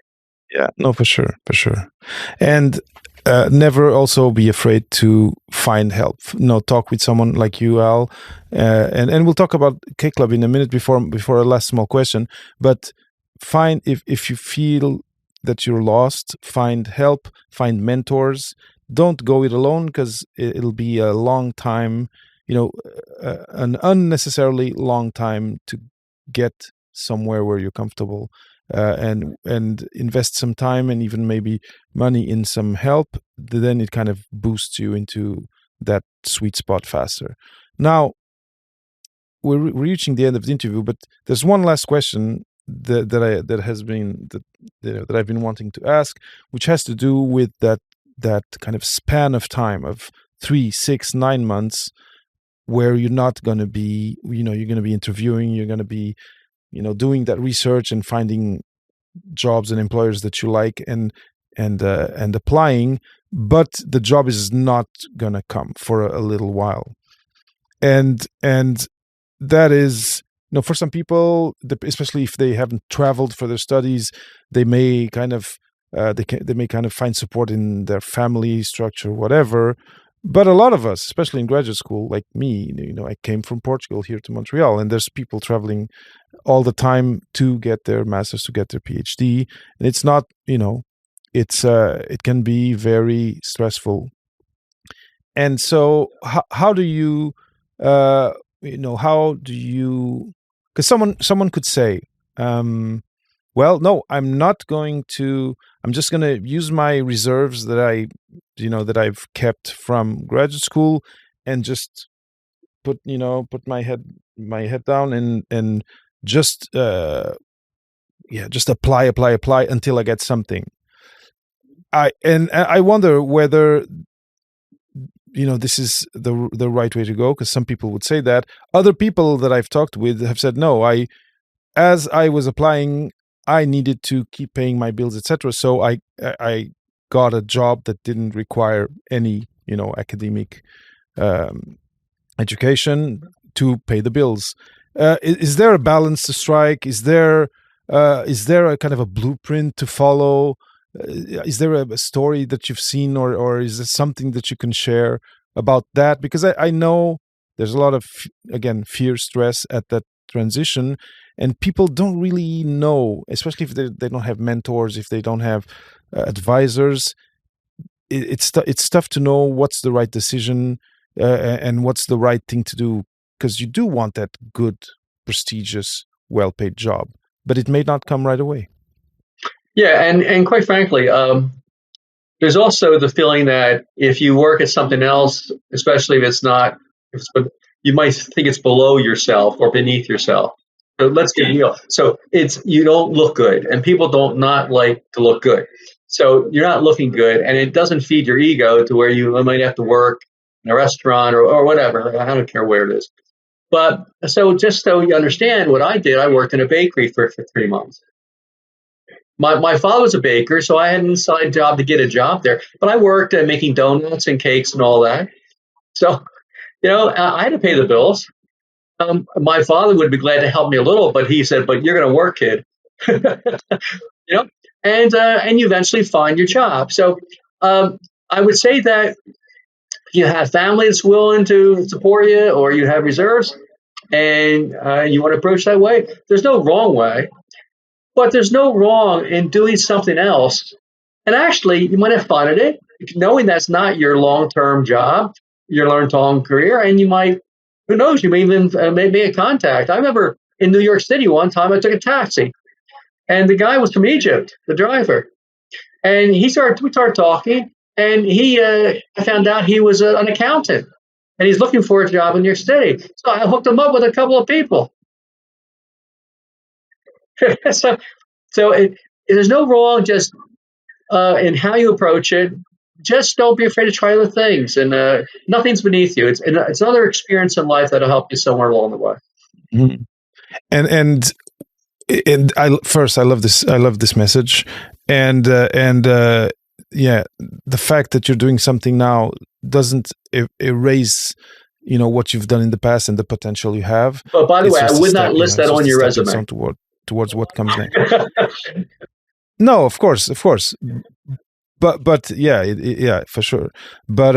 Yeah, no, for sure. And never also be afraid to find help. Talk with someone like you, Al, and we'll talk about K Club in a minute before a last small question. But find, if you feel that you're lost, find help, find mentors. Don't go it alone, because it'll be a long time, an unnecessarily long time to get somewhere where you're comfortable. And invest some time and even maybe money in some help, then it kind of boosts you into that sweet spot faster. Now, we're reaching the end of the interview, but there's one last question that I've been wanting to ask, which has to do with that kind of span of time of 3, 6, 9 months. where you're not going to be, you're going to be interviewing, you're going to be, doing that research and finding jobs and employers that you like and applying, but the job is not going to come for a little while. And that is, for some people, especially if they haven't traveled for their studies, they may kind of they may kind of find support in their family structure, whatever. But a lot of us, especially in graduate school, like me, I came from Portugal here to Montreal, and there's people traveling all the time to get their master's, to get their PhD, and it's not, it can be very stressful. And so, how do you, because someone could say, well, no, I'm just going to use my reserves that I've kept from graduate school and just put my head down and just apply until I get something. I wonder whether this is the right way to go, because some people would say that. Other people that I've talked with have said, no, as I was applying, I needed to keep paying my bills, etc. So I got a job that didn't require any, academic education to pay the bills. Is there a balance to strike? Is there a kind of a blueprint to follow? Is there a story that you've seen, or is there something that you can share about that? Because I know there's a lot of, again, fear, stress at that transition, and people don't really know, especially if they don't have mentors, if they don't have advisors. It's tough to know what's the right decision and what's the right thing to do, because you do want that good, prestigious, well-paid job, but it may not come right away. Yeah, and quite frankly, there's also the feeling that if you work at something else, especially you might think it's below yourself or beneath yourself. So let's get real. So you don't look good, and people don't not like to look good. So you're not looking good, and it doesn't feed your ego to where you might have to work in a restaurant or whatever. I don't care where it is. But so just so you understand what I did, I worked in a bakery for 3 months. My father was a baker, so I had an inside job to get a job there. But I worked at making donuts and cakes and all that. So, I had to pay the bills. My father would be glad to help me a little, but he said, "But you're going to work, kid." And you eventually find your job. So I would say that you have family that's willing to support you, or you have reserves, and you want to approach that way. There's no wrong way. But there's no wrong in doing something else. And actually, you might have fun at it, knowing that's not your long-term job, your long-term career. And you might, who knows, you may even make a contact. I remember in New York City one time, I took a taxi. And the guy was from Egypt, the driver. And we started talking. And I found out he was an accountant. And he's looking for a job in New York City. So I hooked him up with a couple of people. so there's no wrong just in how you approach it. Just don't be afraid to try other things, and nothing's beneath you. It's another experience in life that'll help you somewhere along the way. Mm-hmm. And I love this. I love this message, and the fact that you're doing something now doesn't erase what you've done in the past and the potential you have. But by the way, I would not list that on your resume. Towards what comes next. No, of course, but yeah, for sure. But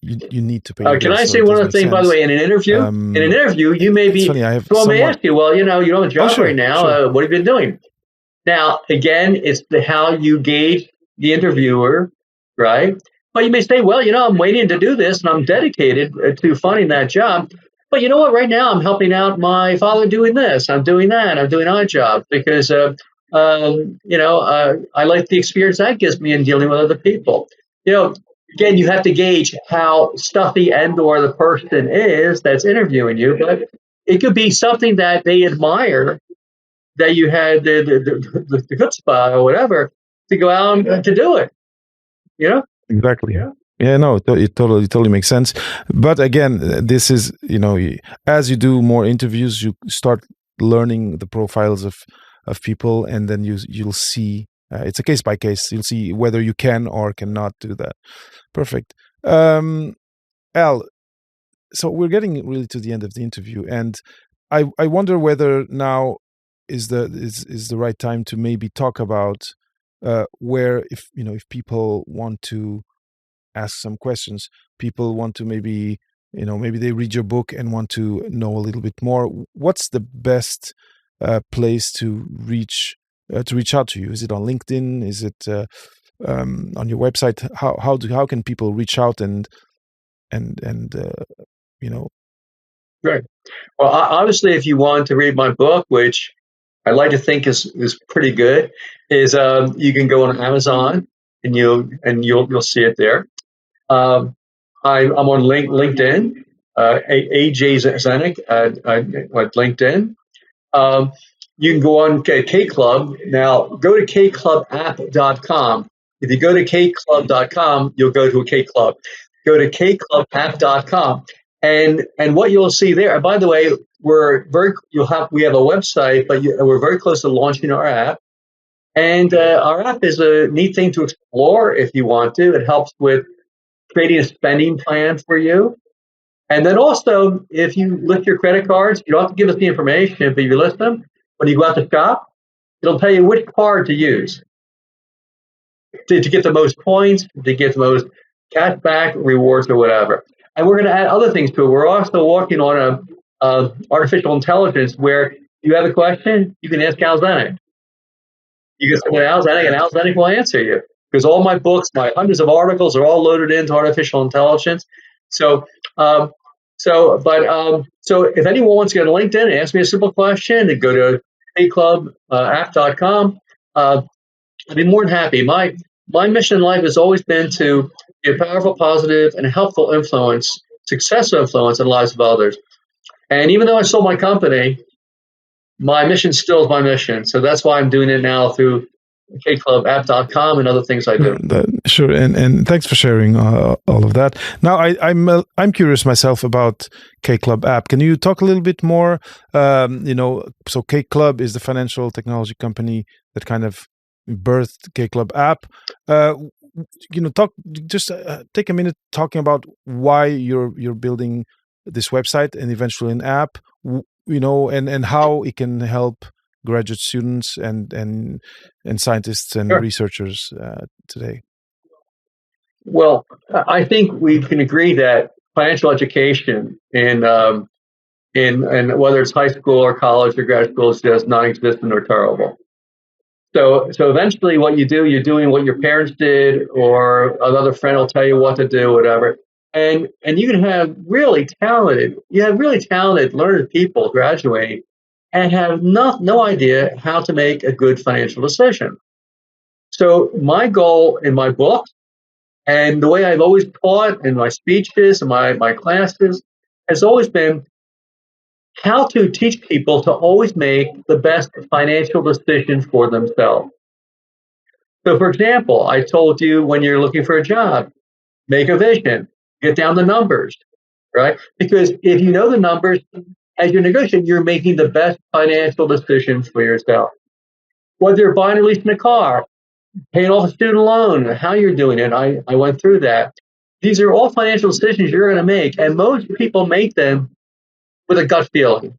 you need to pay. Can I say one other thing? By the way, in an interview, you may be. So I may ask you. Well, you don't have a job right now. Sure. What have you been doing? Now, again, it's how you gauge the interviewer, right? But you may say, well, I'm waiting to do this, and I'm dedicated to finding that job. But you know what? Right now, I'm helping out my father doing this. I'm doing that. I'm doing odd job because, I like the experience that gives me in dealing with other people. Again, you have to gauge how stuffy or the person is that's interviewing you. But it could be something that they admire, that you had the chutzpah or whatever to go out and to do it. Exactly. Yeah. Yeah, no, it totally makes sense. But again, this is, as you do more interviews, you start learning the profiles of people, and then you'll see, it's a case by case. You'll see whether you can or cannot do that. Perfect. Al, so we're getting really to the end of the interview, and I wonder whether now is the right time to maybe talk about where, if people want to ask some questions, people want to maybe they read your book and want to know a little bit more. What's the best place to reach out to you? Is it on LinkedIn? Is it on your website? How can people reach out and you know Right. Well, obviously, if you want to read my book, which I like to think is pretty good, is you can go on Amazon and you'll see it there. Um, I'm on LinkedIn, AJ Zdenek at LinkedIn. Um, you can go on K Club. Now, go to kclubapp.com. If you go to kclub.com, you'll go to a K Club. Go to kclubapp.com. And what you'll see there, and by the way, we have a website, but we're very close to launching our app. And our app is a neat thing to explore if you want to. It helps with creating a spending plan for you. And then also, if you list your credit cards, you don't have to give us the information, but you list them. When you go out to shop, it'll tell you which card to use to get the most points, to get the most cash back, rewards, or whatever. And we're going to add other things to it. We're also working on a artificial intelligence where you have a question, you can ask Al Zdenek. You can say Al Zdenek, and Al Zdenek will answer you. Because all my books, my hundreds of articles are all loaded into artificial intelligence. So if anyone wants to go to LinkedIn and ask me a simple question, and go to kclubapp.com, I'd be more than happy. My mission in life has always been to be a powerful, positive, and helpful influence, successful influence in the lives of others. And even though I sold my company, my mission still is my mission. So that's why I'm doing it now through kclubapp.com and other things I do. Sure, and thanks for sharing all of that. Now, I'm curious myself about K Club app. Can you talk a little bit more? So K Club is the financial technology company that kind of birthed K Club app. Take a minute talking about why you're building this website and eventually an app. And how it can help graduate students and scientists and Sure. researchers today. Well, I think we can agree that financial education in whether it's high school or college or grad school is just non-existent or terrible. So eventually, what you do, you're doing what your parents did, or another friend will tell you what to do, whatever. And you can have really talented learned people graduate and have no idea how to make a good financial decision. So my goal in my book, and the way I've always taught in my speeches and my classes, has always been how to teach people to always make the best financial decision for themselves. So, for example, I told you when you're looking for a job, make a vision, get down the numbers, right? Because if you know the numbers, as you're negotiating, you're making the best financial decision for yourself. Whether you're buying or leasing a car, paying off a student loan, how you're doing it, I went through that. These are all financial decisions you're going to make, and most people make them with a gut feeling,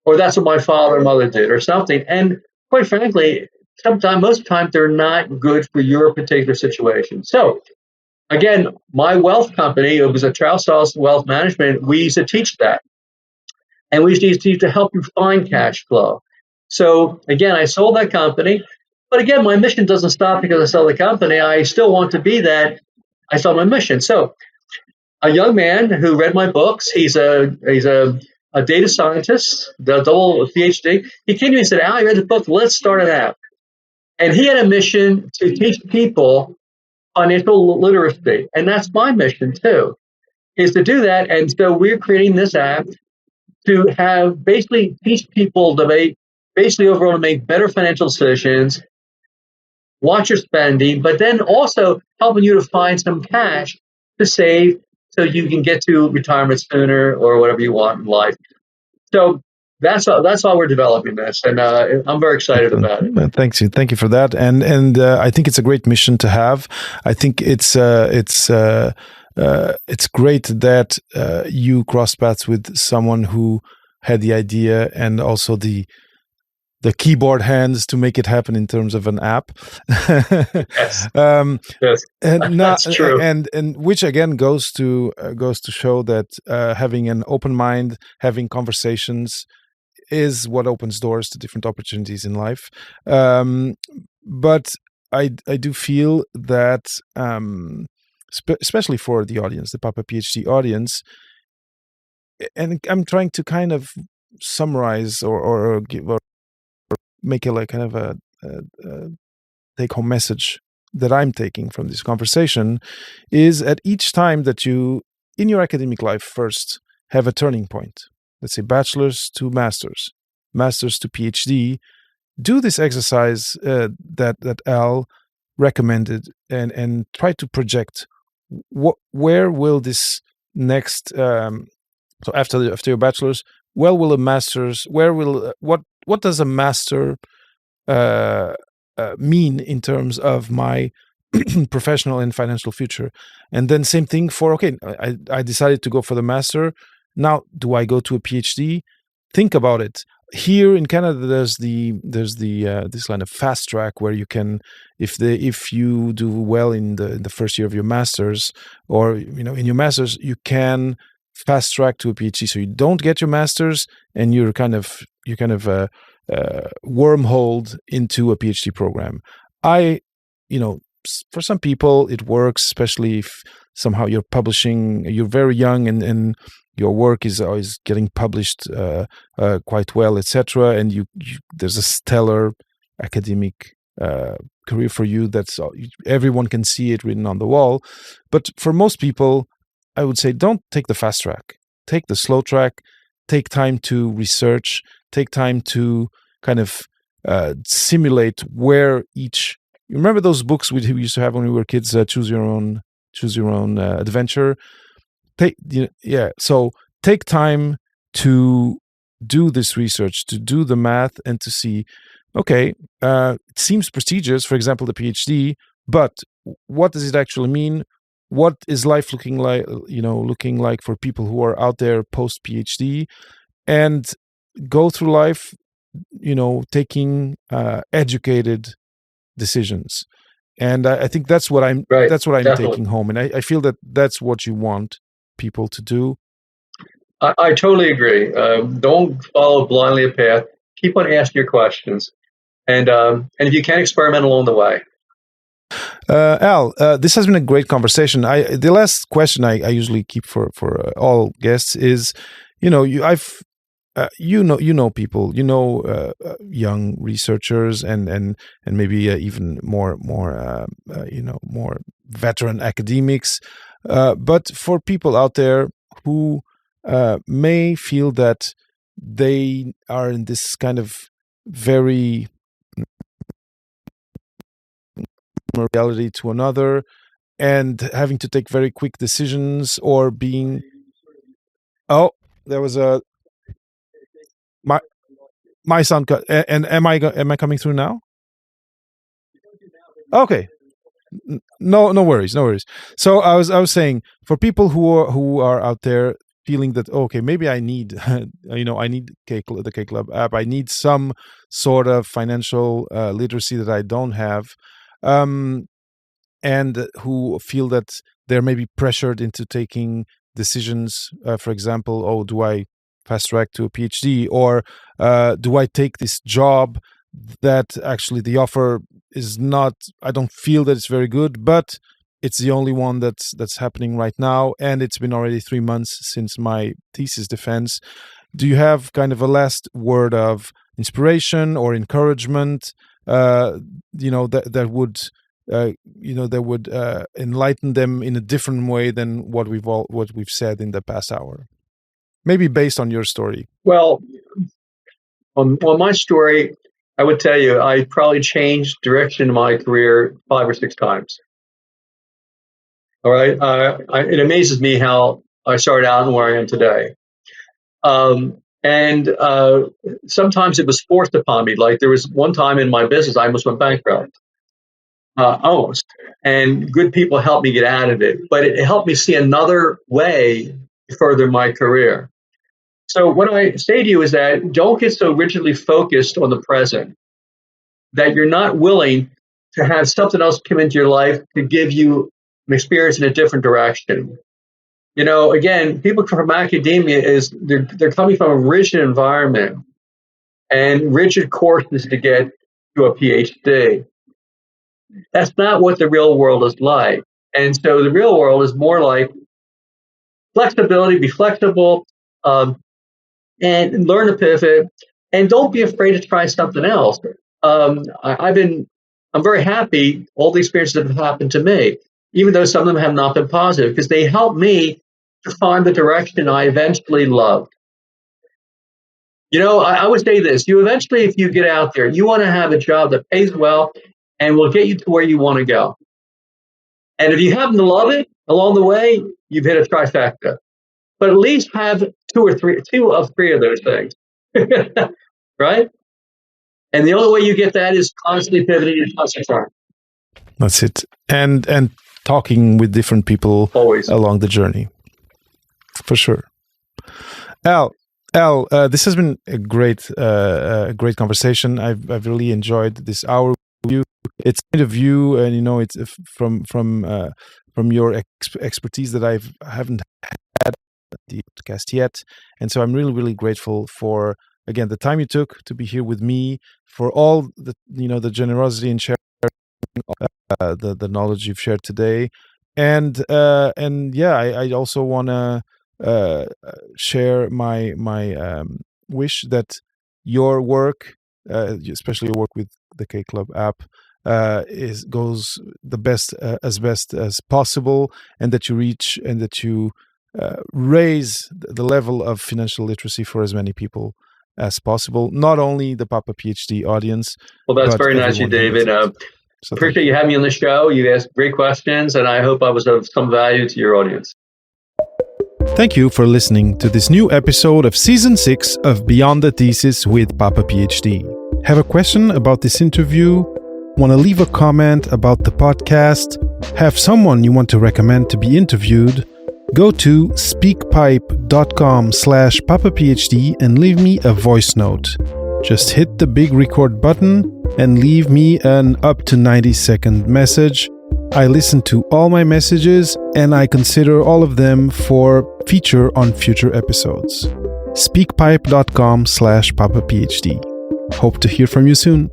or that's what my father and mother did, or something. And quite frankly, most of the time, they're not good for your particular situation. So, again, my wealth company, it was a Trousdale's Wealth Management, we used to teach that. And we used to teach to help you find cash flow. So, again, I sold that company. But again, my mission doesn't stop because I sell the company. I still want to be that. I saw my mission. So, a young man who read my books, he's a data scientist, the double PhD. He came to me and said, "Al, I read the book. Let's start an app." And he had a mission to teach people financial literacy, and that's my mission too, is to do that. And so we're creating this app to have basically teach people to overall to make better financial decisions, watch your spending, but then also helping you to find some cash to save so you can get to retirement sooner or whatever you want in life. So that's why we're developing this, and I'm very excited about it. Thank you for that, and I think it's a great mission to have. I think it's great that you cross paths with someone who had the idea and also the keyboard hands to make it happen in terms of an app. Yes, yes, and that's true. And which again goes to show that having an open mind, having conversations, is what opens doors to different opportunities in life. But I do feel that, especially for the audience, the Papa PhD audience, and I'm trying to kind of summarize or make it like kind of a take-home message that I'm taking from this conversation, is at each time that you, in your academic life, first have a turning point, let's say bachelor's to master's, master's to PhD, do this exercise that Al recommended, and try to project where will this next, so after your bachelor's, where will a master's, what does a master mean in terms of my professional and financial future? And then same thing for, okay, I decided to go for the master. Now, do I go to a PhD? Think about it. Here in Canada, there's this kind of fast track where you can, if you do well in the first year of your masters, or in your masters, you can fast track to a PhD. So you don't get your masters, and you're kind of wormholed into a PhD program. For some people it works, especially if somehow you're publishing, you're very young, and your work is always getting published quite well, etc. And you there's a stellar academic career for you. That's everyone can see it written on the wall. But for most people, I would say, don't take the fast track. Take the slow track. Take time to research. Take time to kind of simulate where each. You remember those books we used to have when we were kids? Choose your own adventure. So take time to do this research, to do the math, and to see, okay, it seems prestigious, for example, the PhD, but what does it actually mean? What is life looking like for people who are out there post PhD, and go through life, taking educated decisions. And I think that's what I'm Definitely taking home, and I feel that that's what you want people to do. I totally agree. Don't follow blindly a path. Keep on asking your questions, and if you can, experiment along the way. Al, this has been a great conversation. The last question I usually keep for all guests is, people, young researchers and maybe even more veteran academics. But for people out there who may feel that they are in this kind of very reality to another, and having to take very quick decisions, or being, there was my sound cut. And am I coming through now? Okay. No worries. So I was saying, for people who are out there feeling that, okay, maybe I need I need the K Club app, I need some sort of financial literacy that I don't have, and who feel that they're maybe pressured into taking decisions, for example, do I fast track to a PhD, or do I take this job that actually the offer is not, I don't feel that it's very good, but it's the only one that's happening right now, and it's been already 3 months since my thesis defense. Do you have kind of a last word of inspiration or encouragement, that would enlighten them in a different way than what we've said in the past hour? Maybe based on your story. Well, on my story, I would tell you I probably changed direction in my career 5 or 6 times. All right. It amazes me how I started out and where I am today. And sometimes it was forced upon me. Like there was one time in my business, I almost went bankrupt, almost. And good people helped me get out of it. But it helped me see another way to further my career. So what I say to you is that don't get so rigidly focused on the present that you're not willing to have something else come into your life to give you an experience in a different direction. You know, again, people from academia they're coming from a rigid environment and rigid courses to get to a PhD. That's not what the real world is like. And so the real world is more like flexibility, be flexible, and learn to pivot, and don't be afraid to try something else. I'm very happy all the experiences that have happened to me, even though some of them have not been positive, because they helped me to find the direction I eventually loved. You know, I would say this: you eventually, if you get out there, you want to have a job that pays well and will get you to where you want to go. And if you happen to love it along the way, you've hit a trifecta. But at least have two of three of those things, right? And the only way you get that is constantly pivoting and constantly trying. That's it. And talking with different people always along the journey, for sure. Al, this has been a great conversation. I've really enjoyed this hour with you. It's kind of you, and you know, it's from your expertise that I haven't had the podcast yet, and so I'm really grateful for, again, the time you took to be here with me, for all the generosity and sharing the knowledge you've shared today, and yeah, I also want to share my wish that your work, especially your work with the K Club app, goes the best as possible, and that you reach and that you raise the level of financial literacy for as many people as possible, not only the Papa PhD audience. Well, that's very nice of you, David. So appreciate you having me on the show. You asked great questions, and I hope I was of some value to your audience. Thank you for listening to this new episode of Season 6 of Beyond the Thesis with Papa PhD. Have a question about this interview? Want to leave a comment about the podcast? Have someone you want to recommend to be interviewed? Go to speakpipe.com/PapaPhD and leave me a voice note. Just hit the big record button and leave me an up to 90-second message. I listen to all my messages and I consider all of them for feature on future episodes. speakpipe.com/PapaPhD. Hope to hear from you soon.